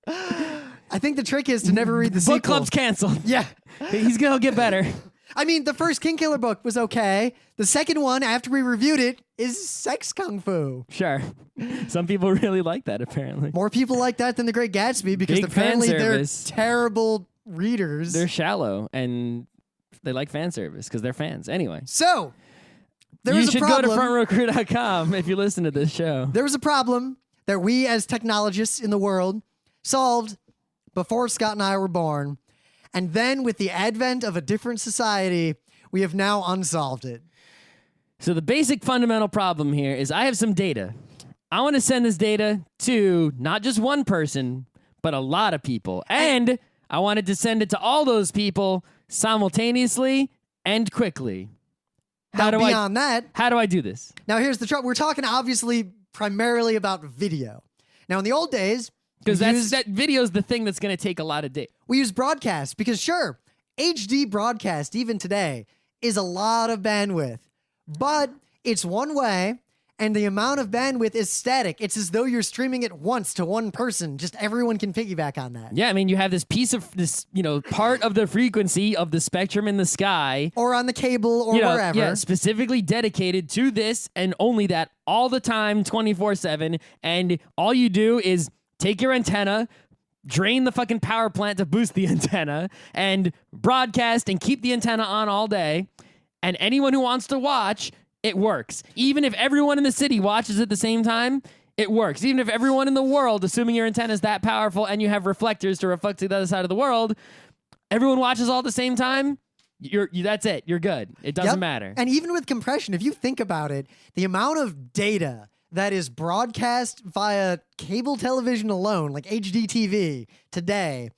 I think the trick is to never read the sequel. Book club's canceled. Yeah. He's gonna get better. I mean, the first King Killer book was okay. The second one, after we reviewed it, is sex kung fu. Sure. Some people really like that, apparently. More people like that than The Great Gatsby because Big fan apparently they're service. terrible readers. They're shallow and they like fan service because they're fans. Anyway. So, there You was a should problem. go to frontrowcrew.com if you listen to this show. There was a problem that we as technologists in the world solved before Scott and I were born. And then with the advent of a different society, we have now unsolved it. So the basic fundamental problem here is I have some data. I want to send this data to not just one person, but a lot of people. And I wanted to send it to all those people simultaneously and quickly. Now, beyond that, How do I do this? now here's the trouble. We're talking obviously primarily about video. Now, in the old days, Because that video is the thing that's going to take a lot of data. we use broadcast because sure, HD broadcast even today is a lot of bandwidth, but it's one way and the amount of bandwidth is static. It's as though you're streaming it once to one person. Just everyone can piggyback on that. Yeah, I mean, you have this piece of this, part of the frequency of the spectrum in the sky. Or on the cable or wherever. Yeah, specifically dedicated to this and only that all the time, 24/7. And all you do is take your antenna, drain the fucking power plant to boost the antenna, and broadcast and keep the antenna on all day. And anyone who wants to watch, it works. Even if everyone in the city watches at the same time, it works. Even if everyone in the world, assuming your antenna is that powerful and you have reflectors to reflect to the other side of the world, everyone watches all at the same time, that's it. You're good. It doesn't matter. And even with compression, if you think about it, the amount of data that is broadcast via cable television alone, like HDTV today,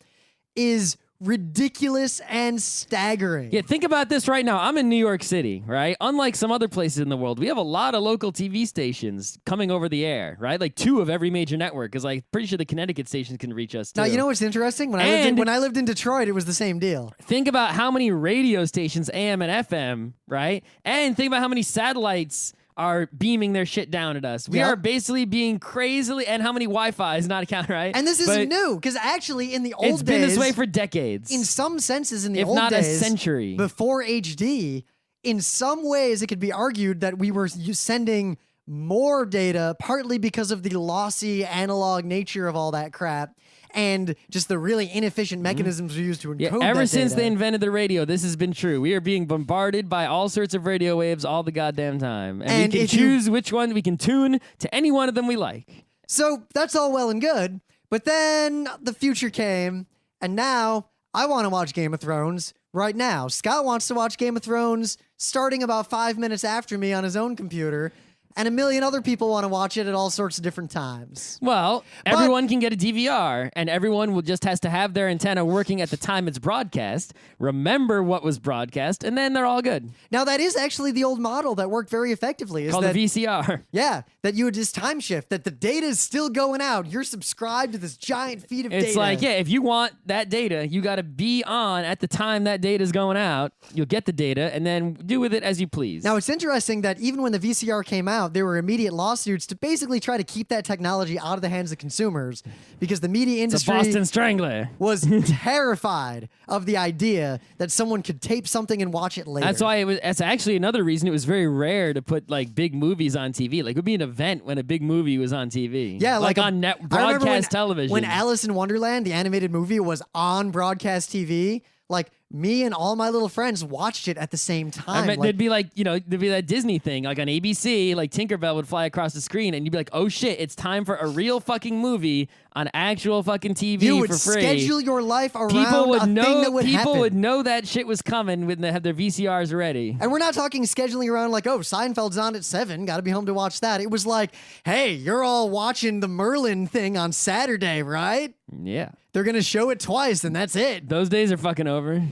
is ridiculous and staggering. Yeah, think about this right now. I'm in New York City, right? Unlike some other places in the world, we have a lot of local TV stations coming over the air, right? Like 2 of every major network, because I'm pretty sure the Connecticut stations can reach us too. Now, you know what's interesting? When I lived in Detroit, it was the same deal. Think about how many radio stations, AM and FM, right? And think about how many satellites are beaming their shit down at us. We Yep. are basically being crazily, and how many Wi-Fi is not a count, right? And this But isn't new, because actually in the old It's been days, this way for decades. in some senses in the if old not days, a century. before HD, in some ways it could be argued that we were sending more data, partly because of the lossy analog nature of all that crap, and just the really inefficient mechanisms we use to encode Yeah, that ever since data. they invented the radio, this has been true. We are being bombarded by all sorts of radio waves all the goddamn time. And we can choose which one we can tune to any one of them we like. So that's all well and good, but then the future came, and now I want to watch Game of Thrones right now. Scott wants to watch Game of Thrones starting about 5 minutes after me on his own computer, and a million other people want to watch it at all sorts of different times. Well, everyone can get a DVR, and everyone will just has to have their antenna working at the time it's broadcast, remember what was broadcast, and then they're all good. Now, that is actually the old model that worked very effectively. Is Called that, the VCR. Yeah, that you would just time shift, that the data is still going out. You're subscribed to this giant feed of data. It's like, yeah, if you want that data, you got to be on at the time that data is going out. You'll get the data, and then do with it as you please. Now, it's interesting that even when the VCR came out, there were immediate lawsuits to basically try to keep that technology out of the hands of consumers because the media it's a industry Boston Strangler. was terrified of the idea that someone could tape something and watch it later. That's why that's actually another reason it was very rare to put like big movies on TV. Like it would be an event when a big movie was on TV. Yeah, like on broadcast television. When Alice in Wonderland, the animated movie, was on broadcast TV, like me and all my little friends watched it at the same time. I mean, there'd be like, there'd be that Disney thing, like on ABC, like Tinkerbell would fly across the screen, and you'd be like, oh shit, it's time for a real fucking movie on actual fucking TV you would for free. schedule your life around people would a know, thing that would people happen. would know that shit was coming when they have their VCRs ready. And we're not talking scheduling around like, oh, Seinfeld's on at 7, gotta be home to watch that. It was like, hey, you're all watching the Merlin thing on Saturday, right? Yeah. They're gonna show it twice, and that's it. Those days are fucking over.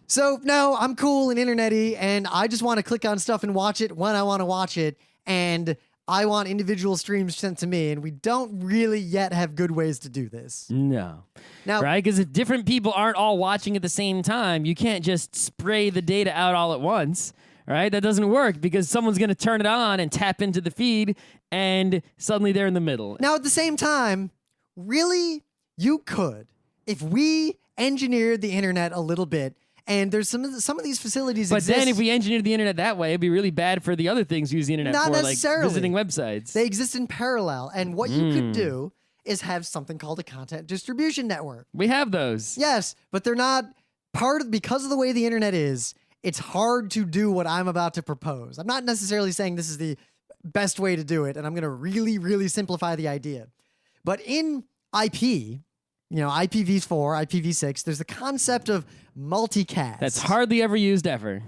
So, no, I'm cool and internet-y, and I just want to click on stuff and watch it when I want to watch it, and I want individual streams sent to me, and we don't really yet have good ways to do this. No. Now, Right? Because if different people aren't all watching at the same time, you can't just spray the data out all at once. Right? That doesn't work because someone's going to turn it on and tap into the feed, and suddenly they're in the middle. Now, at the same time, really, you could, if we engineered the internet a little bit, and there's some of these facilities But exist. then if we engineered the internet that way, it'd be really bad for the other things we use the internet Not for, like necessarily. visiting websites. They exist in parallel, and what you could do is have something called a content distribution network. We have those. Yes, but they're not because of the way the internet is, it's hard to do what I'm about to propose. I'm not necessarily saying this is the best way to do it, and I'm going to really, really simplify the idea. But in IP, IPv4, IPv6, there's the concept of multicast. That's hardly ever used ever.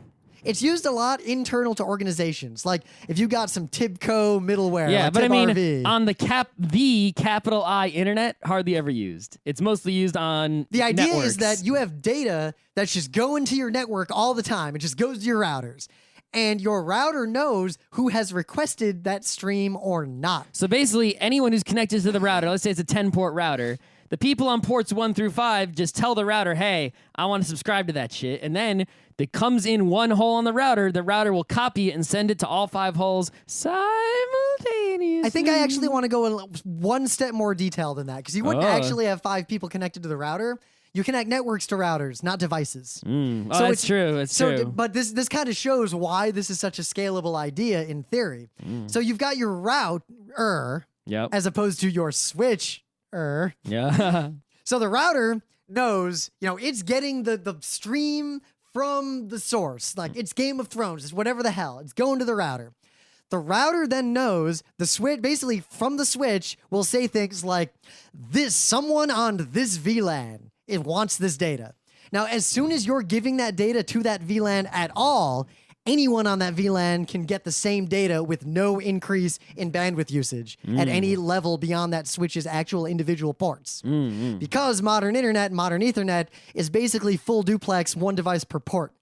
It's used a lot internal to organizations. Like if you got some Tibco middleware, Yeah, like but I mean, TibRV. on the capital I internet, hardly ever used. It's mostly used on The idea networks. is that you have data that's just going to your network all the time. It just goes to your routers. And your router knows who has requested that stream or not. So basically, anyone who's connected to the router, let's say it's a 10-port router, the people on ports 1 through 5 just tell the router, hey, I want to subscribe to that shit. And then it comes in one hole on the router will copy it and send it to all 5 holes simultaneously. I think I actually want to go one step more detail than that, because you wouldn't actually have 5 people connected to the router. You connect networks to routers, not devices. Oh, that's true. That's true. But this kind of shows why this is such a scalable idea in theory. So you've got your router, Yep. as opposed to your switch. Yeah. So the router knows, it's getting the stream from the source. Like it's Game of Thrones, it's whatever the hell. It's going to the router. The router then knows the switch, basically from the switch, will say things like, someone on this VLAN, it wants this data. Now, as soon as you're giving that data to that VLAN at all, anyone on that VLAN can get the same data with no increase in bandwidth usage at any level beyond that switch's actual individual ports. Because modern internet, modern Ethernet is basically full duplex, one device per port.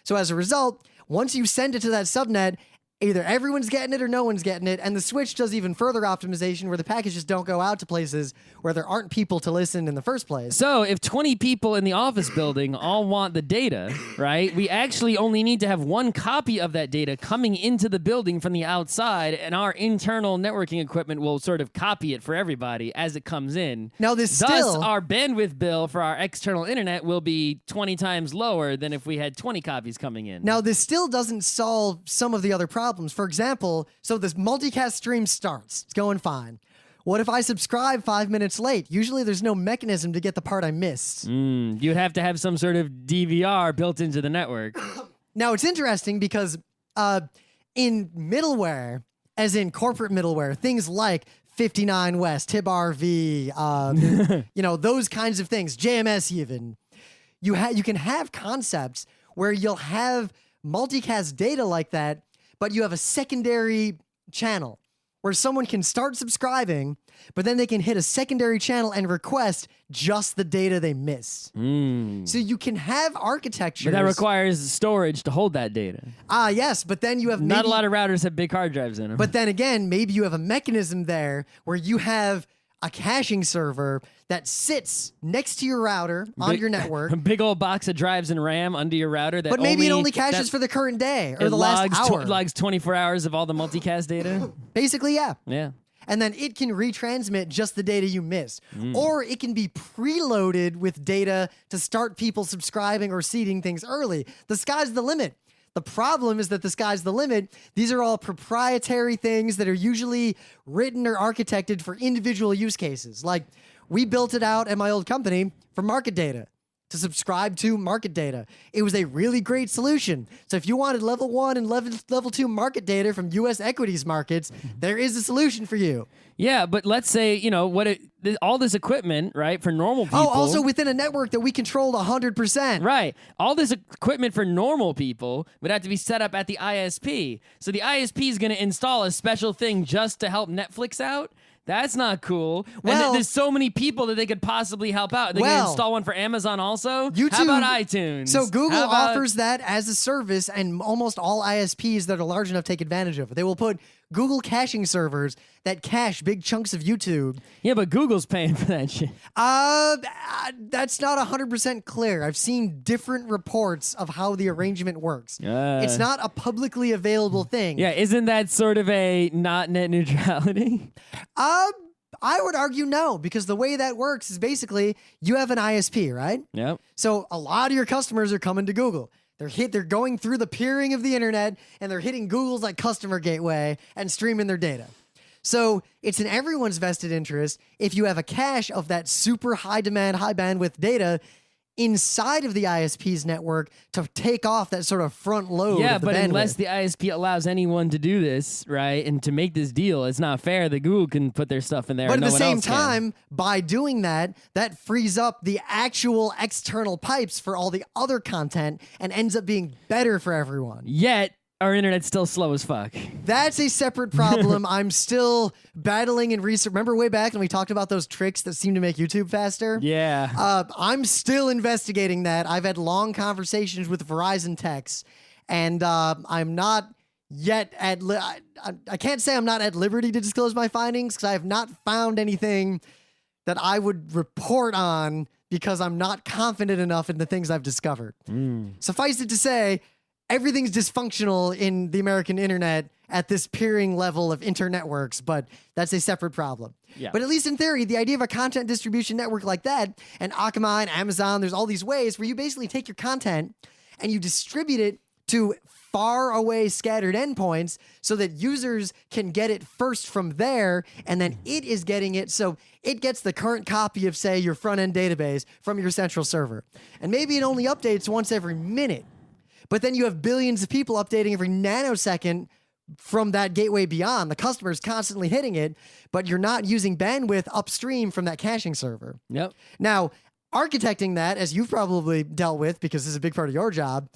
So as a result, once you send it to that subnet, either everyone's getting it or no one's getting it, and the switch does even further optimization where the packages don't go out to places where there aren't people to listen in the first place. So if 20 people in the office building all want the data, right, we actually only need to have one copy of that data coming into the building from the outside, and our internal networking equipment will sort of copy it for everybody as it comes in. Now this Thus, still... our bandwidth bill for our external internet will be 20 times lower than if we had 20 copies coming in. Now, this still doesn't solve some of the other problems. For example, so this multicast stream starts. It's going fine. What if I subscribe 5 minutes late? Usually there's no mechanism to get the part I missed. You'd have to have some sort of DVR built into the network. Now, it's interesting because in middleware, as in corporate middleware, things like 59 West, TibRV, those kinds of things, JMS even, you can have concepts where you'll have multicast data like that, but you have a secondary channel where someone can start subscribing, but then they can hit a secondary channel and request just the data they missed. So you can have architectures. But that requires storage to hold that data. Yes, but then you have Not a lot of routers have big hard drives in them. But then again, maybe you have a mechanism there where you have a caching server that sits next to your router on your network. A big old box of drives and RAM under your router. But maybe it only caches for the current day or it the last hour. It logs 24 hours of all the multicast data. Basically, yeah. Yeah. And then it can retransmit just the data you missed. Or it can be preloaded with data to start people subscribing or seeding things early. The sky's the limit. The problem is that the sky's the limit. These are all proprietary things that are usually written or architected for individual use cases. Like, we built it out at my old company for market data, to subscribe to market data. It was a really great solution. So if you wanted level 1 and level 2 market data from U.S. equities markets, there is a solution for you. Yeah, but let's say, all this equipment, right, for normal people. Oh, also within a network that we controlled 100%. Right. All this equipment for normal people would have to be set up at the ISP. So the ISP is going to install a special thing just to help Netflix out. That's not cool. Well, and there's so many people that they could possibly help out. They can install one for Amazon also. YouTube, How about iTunes? So Google offers that as a service, and almost all ISPs that are large enough take advantage of it. They will put Google caching servers that cache big chunks of YouTube. Yeah, but Google's paying for that shit. That's not 100% clear. I've seen different reports of how the arrangement works. It's not a publicly available thing. Yeah, isn't that sort of a not net neutrality? I would argue no, because the way that works is basically you have an ISP, right? Yep. So a lot of your customers are coming to Google. They're going through the peering of the internet, and they're hitting Google's like customer gateway and streaming their data. So it's in everyone's vested interest if you have a cache of that super high demand, high bandwidth data inside of the ISP's network to take off that sort of front load. Yeah, of the but bandwidth. unless the ISP allows anyone to do this, right, and to make this deal, it's not fair that Google can put their stuff in there. But and at no the one same else can. time, by doing that, that frees up the actual external pipes for all the other content and ends up being better for everyone. Yet, our internet's still slow as fuck. That's a separate problem. I'm still battling and research. Remember way back when we talked about those tricks that seem to make YouTube faster? Yeah. I'm still investigating that. I've had long conversations with Verizon techs, and I'm not yet at I can't say I'm not at liberty to disclose my findings because I have not found anything that I would report on because I'm not confident enough in the things I've discovered. Suffice it to say, everything's dysfunctional in the American internet at this peering level of internetworks, but that's a separate problem. Yeah. But at least in theory, the idea of a content distribution network like that, and Akamai and Amazon, there's all these ways where you basically take your content and you distribute it to far away scattered endpoints so that users can get it first from there, and then it is getting it. So it gets the current copy of, say, your front-end database from your central server. And maybe it only updates once every minute. But then you have billions of people updating every nanosecond from that gateway beyond. The customer's constantly hitting it, but you're not using bandwidth upstream from that caching server. Yep. Now, architecting that, as you've probably dealt with because this is a big part of your job,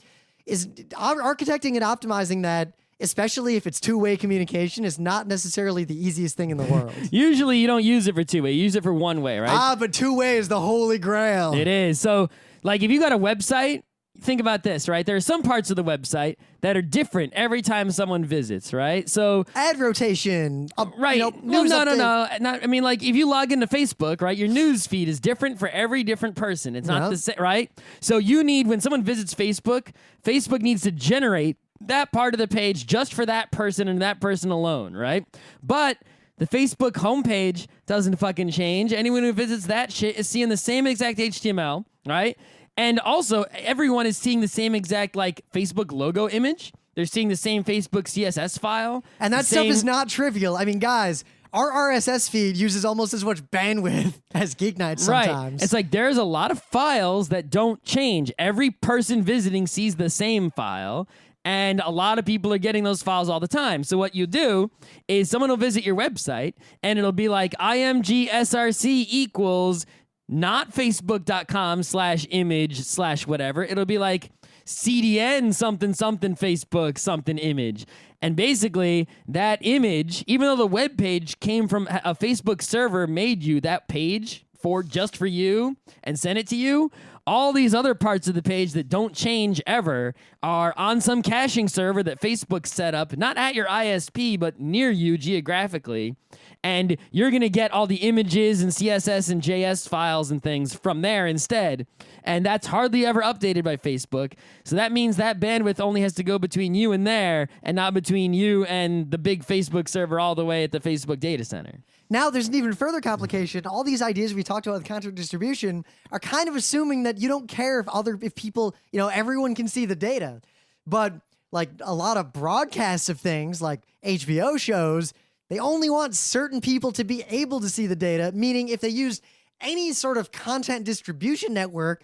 is architecting and optimizing that, especially if it's two-way communication, is not necessarily the easiest thing in the world. Usually you don't use it for two-way. You use it for one-way, right? But two-way is the holy grail. It is. So, like, if you got a website, think about this, right? There are some parts of the website that are different every time someone visits, right? So ad rotation, right? No. I mean, like if you log into Facebook, right? Your news feed is different for every different person. It's not the same, right? So you need, when someone visits Facebook, Facebook needs to generate that part of the page just for that person and that person alone, right? But the Facebook homepage doesn't fucking change. Anyone who visits that shit is seeing the same exact HTML, right? And also, everyone is seeing the same exact, like, Facebook logo image. They're seeing the same Facebook CSS file. And that stuff is not trivial. I mean, guys, our RSS feed uses almost as much bandwidth as Geeknights sometimes. Right. It's like there's a lot of files that don't change. Every person visiting sees the same file. And a lot of people are getting those files all the time. So what you do is someone will visit your website, and it'll be like imgsrc equals not facebook.com/image/whatever. It'll be like CDN something something Facebook something image. And basically, that image, even though the web page came from a Facebook server, made you that page just for you and sent it to you, all these other parts of the page that don't change ever are on some caching server that Facebook set up, not at your ISP, but near you geographically. And you're going to get all the images and CSS and JS files and things from there instead. And that's hardly ever updated by Facebook. So that means that bandwidth only has to go between you and there and not between you and the big Facebook server all the way at the Facebook data center. Now there's an even further complication. All these ideas we talked about with content distribution are kind of assuming that you don't care if people, everyone can see the data. But like a lot of broadcasts of things like HBO shows, they only want certain people to be able to see the data, meaning if they use any sort of content distribution network,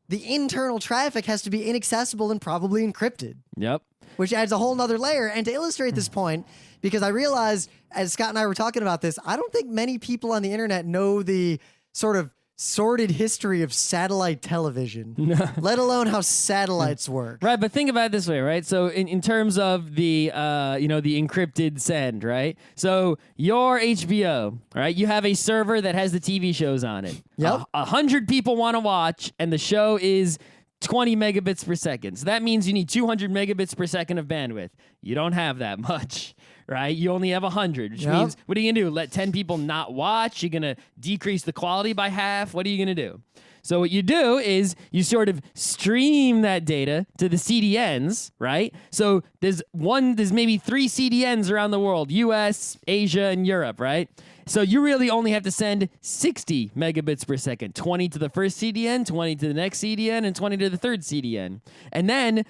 the internal traffic has to be inaccessible and probably encrypted. Yep. Which adds a whole nother layer. And to illustrate this point, because I realized as Scott and I were talking about this, I don't think many people on the internet know the sort of sordid history of satellite television, let alone how satellites work. Right, but think about it this way, right? So in terms of the the encrypted send, right? So your HBO, right? You have a server that has the TV shows on it. Yep. 100 people want to watch, and the show is 20 megabits per second. So that means you need 200 megabits per second of bandwidth. You don't have that much, right? You only have 100, which means, what are you going to do? Let 10 people not watch? You're going to decrease the quality by half? What are you going to do? So what you do is you sort of stream that data to the CDNs, right? So there's maybe 3 CDNs around the world, US, Asia, and Europe, right? So you really only have to send 60 megabits per second, 20 to the first CDN, 20 to the next CDN, and 20 to the third CDN. And then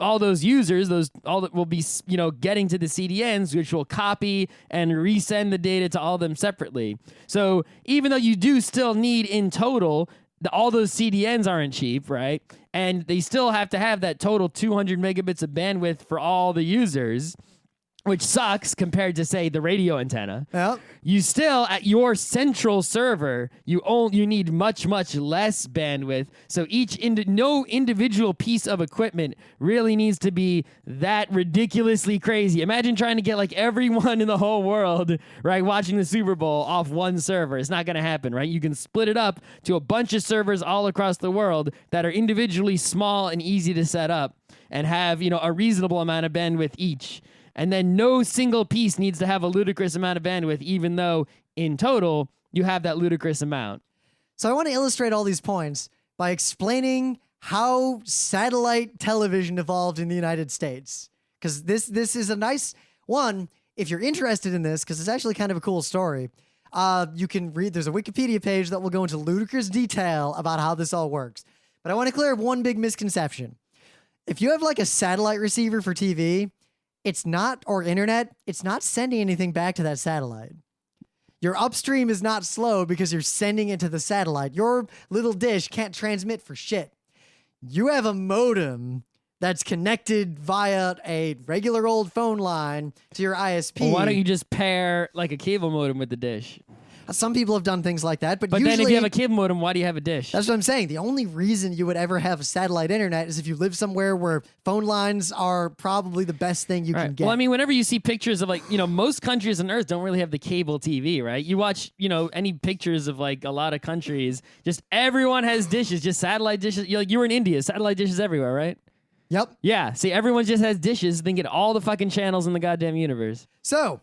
all those users, all that will be, getting to the CDNs, which will copy and resend the data to all of them separately. So even though you do still need in total, all those CDNs aren't cheap, right? And they still have to have that total 200 megabits of bandwidth for all the users, which sucks compared to, say, the radio antenna. Yep. You still, at your central server, you need much, much less bandwidth. So no individual piece of equipment really needs to be that ridiculously crazy. Imagine trying to get like everyone in the whole world, right, watching the Super Bowl off one server. It's not going to happen, right? You can split it up to a bunch of servers all across the world that are individually small and easy to set up and have, a reasonable amount of bandwidth each. And then no single piece needs to have a ludicrous amount of bandwidth, even though in total you have that ludicrous amount. So I want to illustrate all these points by explaining how satellite television evolved in the United States. Because this is a nice one, if you're interested in this, because it's actually kind of a cool story. You can read, there's a Wikipedia page that will go into ludicrous detail about how this all works. But I want to clear up one big misconception. If you have like a satellite receiver for TV, or internet, it's not sending anything back to that satellite. Your upstream is not slow because you're sending it to the satellite. Your little dish can't transmit for shit. You have a modem that's connected via a regular old phone line to your ISP. Well, why don't you just pair like a cable modem with the dish? Some people have done things like that, but then usually, if you have a cable modem, why do you have a dish? That's what I'm saying. The only reason you would ever have a satellite internet is if you live somewhere where phone lines are probably the best thing you can get. Well, I mean, whenever you see pictures of most countries on Earth don't really have the cable TV, right? You watch, any pictures of like a lot of countries, just everyone has dishes, just satellite dishes. You were in India, satellite dishes everywhere, right? Yep. Yeah. See, everyone just has dishes, then get all the fucking channels in the goddamn universe. So,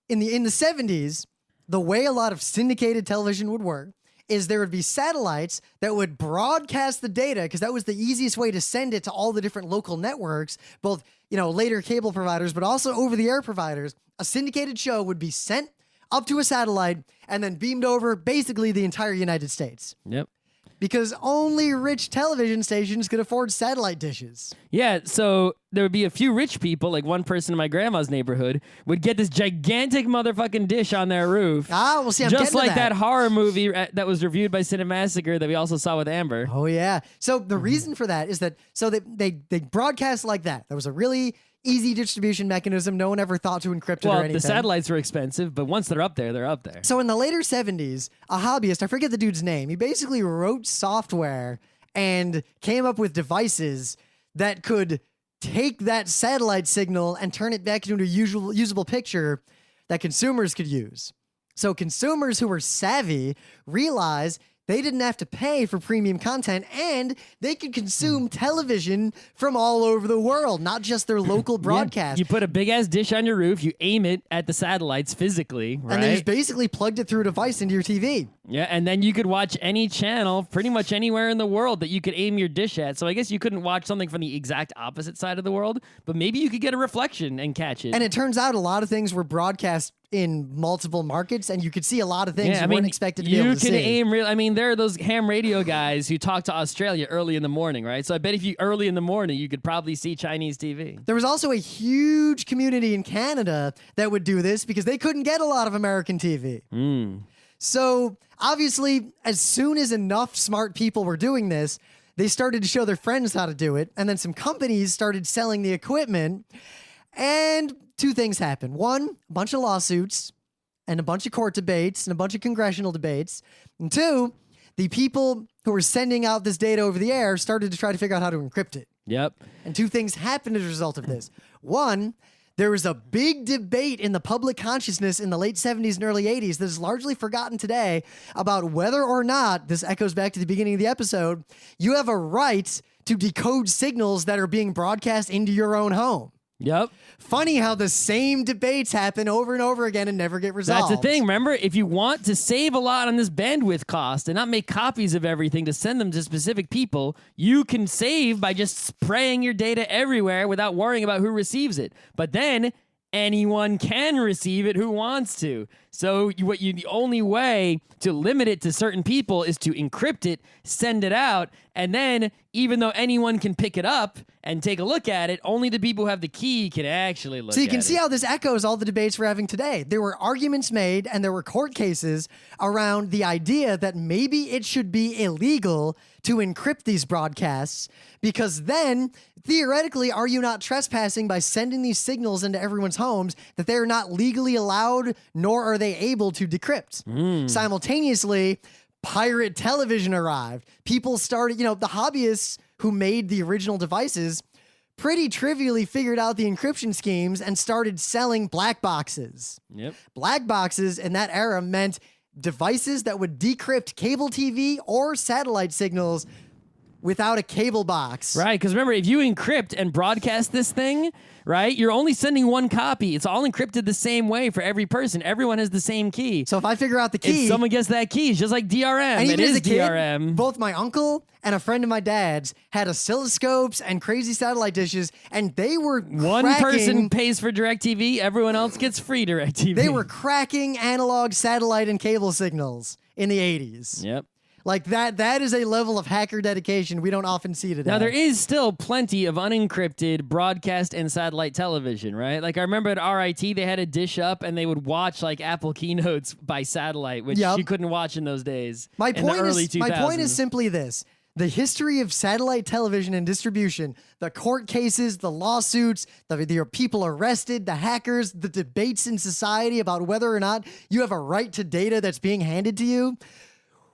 in the 70s, the way a lot of syndicated television would work is there would be satellites that would broadcast the data because that was the easiest way to send it to all the different local networks, both, later cable providers, but also over-the-air providers. A syndicated show would be sent up to a satellite and then beamed over basically the entire United States. Yep. Because only rich television stations could afford satellite dishes. Yeah, so there would be a few rich people, like one person in my grandma's neighborhood, would get this gigantic motherfucking dish on their roof. Well, see, I'm just getting like to that horror movie that was reviewed by Cinemassacre that we also saw with Amber. Oh, yeah. So the reason for that is that they broadcast like that. There was a really easy distribution mechanism. No one ever thought to encrypt it or anything. The satellites were expensive, but once they're up there, they're up there. So in the later 70s, a hobbyist, I forget the dude's name, he basically wrote software and came up with devices that could take that satellite signal and turn it back into a usable picture that consumers could use. So consumers who were savvy realized they didn't have to pay for premium content, and they could consume television from all over the world, not just their local broadcast. You put a big-ass dish on your roof, you aim it at the satellites physically, right? And then just basically plugged it through a device into your TV. Yeah, and then you could watch any channel pretty much anywhere in the world that you could aim your dish at. So I guess you couldn't watch something from the exact opposite side of the world, but maybe you could get a reflection and catch it. And it turns out a lot of things were broadcast in multiple markets, and you could see a lot of things you weren't expected to be able to see. You can aim real. I mean, there are those ham radio guys who talk to Australia early in the morning, right? So I bet if you early in the morning, you could probably see Chinese TV. There was also a huge community in Canada that would do this because they couldn't get a lot of American TV. So obviously, as soon as enough smart people were doing this, they started to show their friends how to do it, and then some companies started selling the equipment, and two things happened. One, a bunch of lawsuits and a bunch of court debates and a bunch of congressional debates. And two, the people who were sending out this data over the air started to try to figure out how to encrypt it. Yep. And two things happened as a result of this. One, there was a big debate in the public consciousness in the late 70s and early 80s that is largely forgotten today about whether or not, this echoes back to the beginning of the episode, you have a right to decode signals that are being broadcast into your own home. Yep. Funny how the same debates happen over and over again and never get resolved. That's the thing. Remember, if you want to save a lot on this bandwidth cost and not make copies of everything to send them to specific people, you can save by just spraying your data everywhere without worrying about who receives it. But then anyone can receive it who wants to. So the only way to limit it to certain people is to encrypt it, send it out, and then even though anyone can pick it up and take a look at it, only the people who have the key can actually look at it. So you can see how this echoes all the debates we're having today. There were arguments made and there were court cases around the idea that maybe it should be illegal to encrypt these broadcasts, because then theoretically, are you not trespassing by sending these signals into everyone's homes that they're not legally allowed, nor are they able to decrypt? Simultaneously, pirate television arrived. People started, the hobbyists who made the original devices pretty trivially figured out the encryption schemes and started selling black boxes. Yep. Black boxes in that era meant devices that would decrypt cable TV or satellite signals without a cable box. Right, because remember, if you encrypt and broadcast this thing, right, you're only sending one copy. It's all encrypted the same way for every person. Everyone has the same key. So if I figure out the key... If someone gets that key, it's just like DRM. And even it as is a kid, DRM. both my uncle and a friend of my dad's had oscilloscopes and crazy satellite dishes, and they were One person pays for DirecTV, everyone else gets free DirecTV. They were cracking analog satellite and cable signals in the 80s. Yep. Like that is a level of hacker dedication we don't often see today. Now, there is still plenty of unencrypted broadcast and satellite television, right? Like, I remember at RIT, they had a dish up and they would watch, like, Apple keynotes by satellite, which you couldn't watch in those days. My in the early 2000s. point is simply this. The history of satellite television and distribution, the court cases, the lawsuits, the people arrested, the hackers, the debates in society about whether or not you have a right to data that's being handed to you.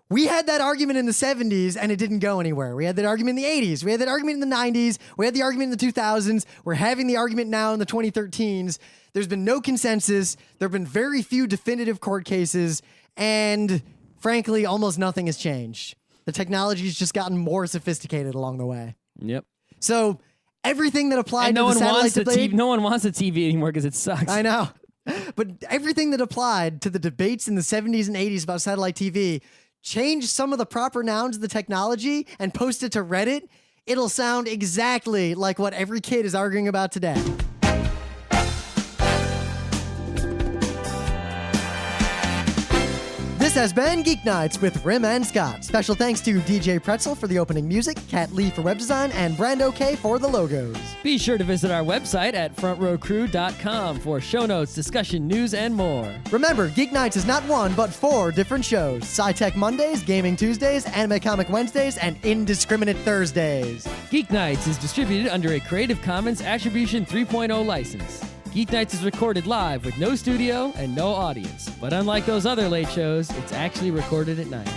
We had that argument in the 70s, and it didn't go anywhere. We had that argument in the 80s. We had that argument in the 90s. We had the argument in the 2000s. We're having the argument now in the 2013s. There's been no consensus. There have been very few definitive court cases, and frankly, almost nothing has changed. The technology's just gotten more sophisticated along the way. Yep. So everything that applied and to the satellite debate... No one wants a TV anymore because it sucks. I know. But everything that applied to the debates in the 70s and 80s about satellite TV... change some of the proper nouns of the technology and post it to Reddit, it'll sound exactly like what every kid is arguing about today. This has been Geeknights with Rim and Scott. Special thanks to DJ Pretzel for the opening music, Kat Lee for web design, and Brando K for the logos. Be sure to visit our website at frontrowcrew.com for show notes, discussion, news, and more. Remember, Geeknights is not one, but 4 different shows. Sci-Tech Mondays, Gaming Tuesdays, Anime Comic Wednesdays, and Indiscriminate Thursdays. Geeknights is distributed under a Creative Commons Attribution 3.0 license. Geeknights is recorded live with no studio and no audience. But unlike those other late shows, it's actually recorded at night.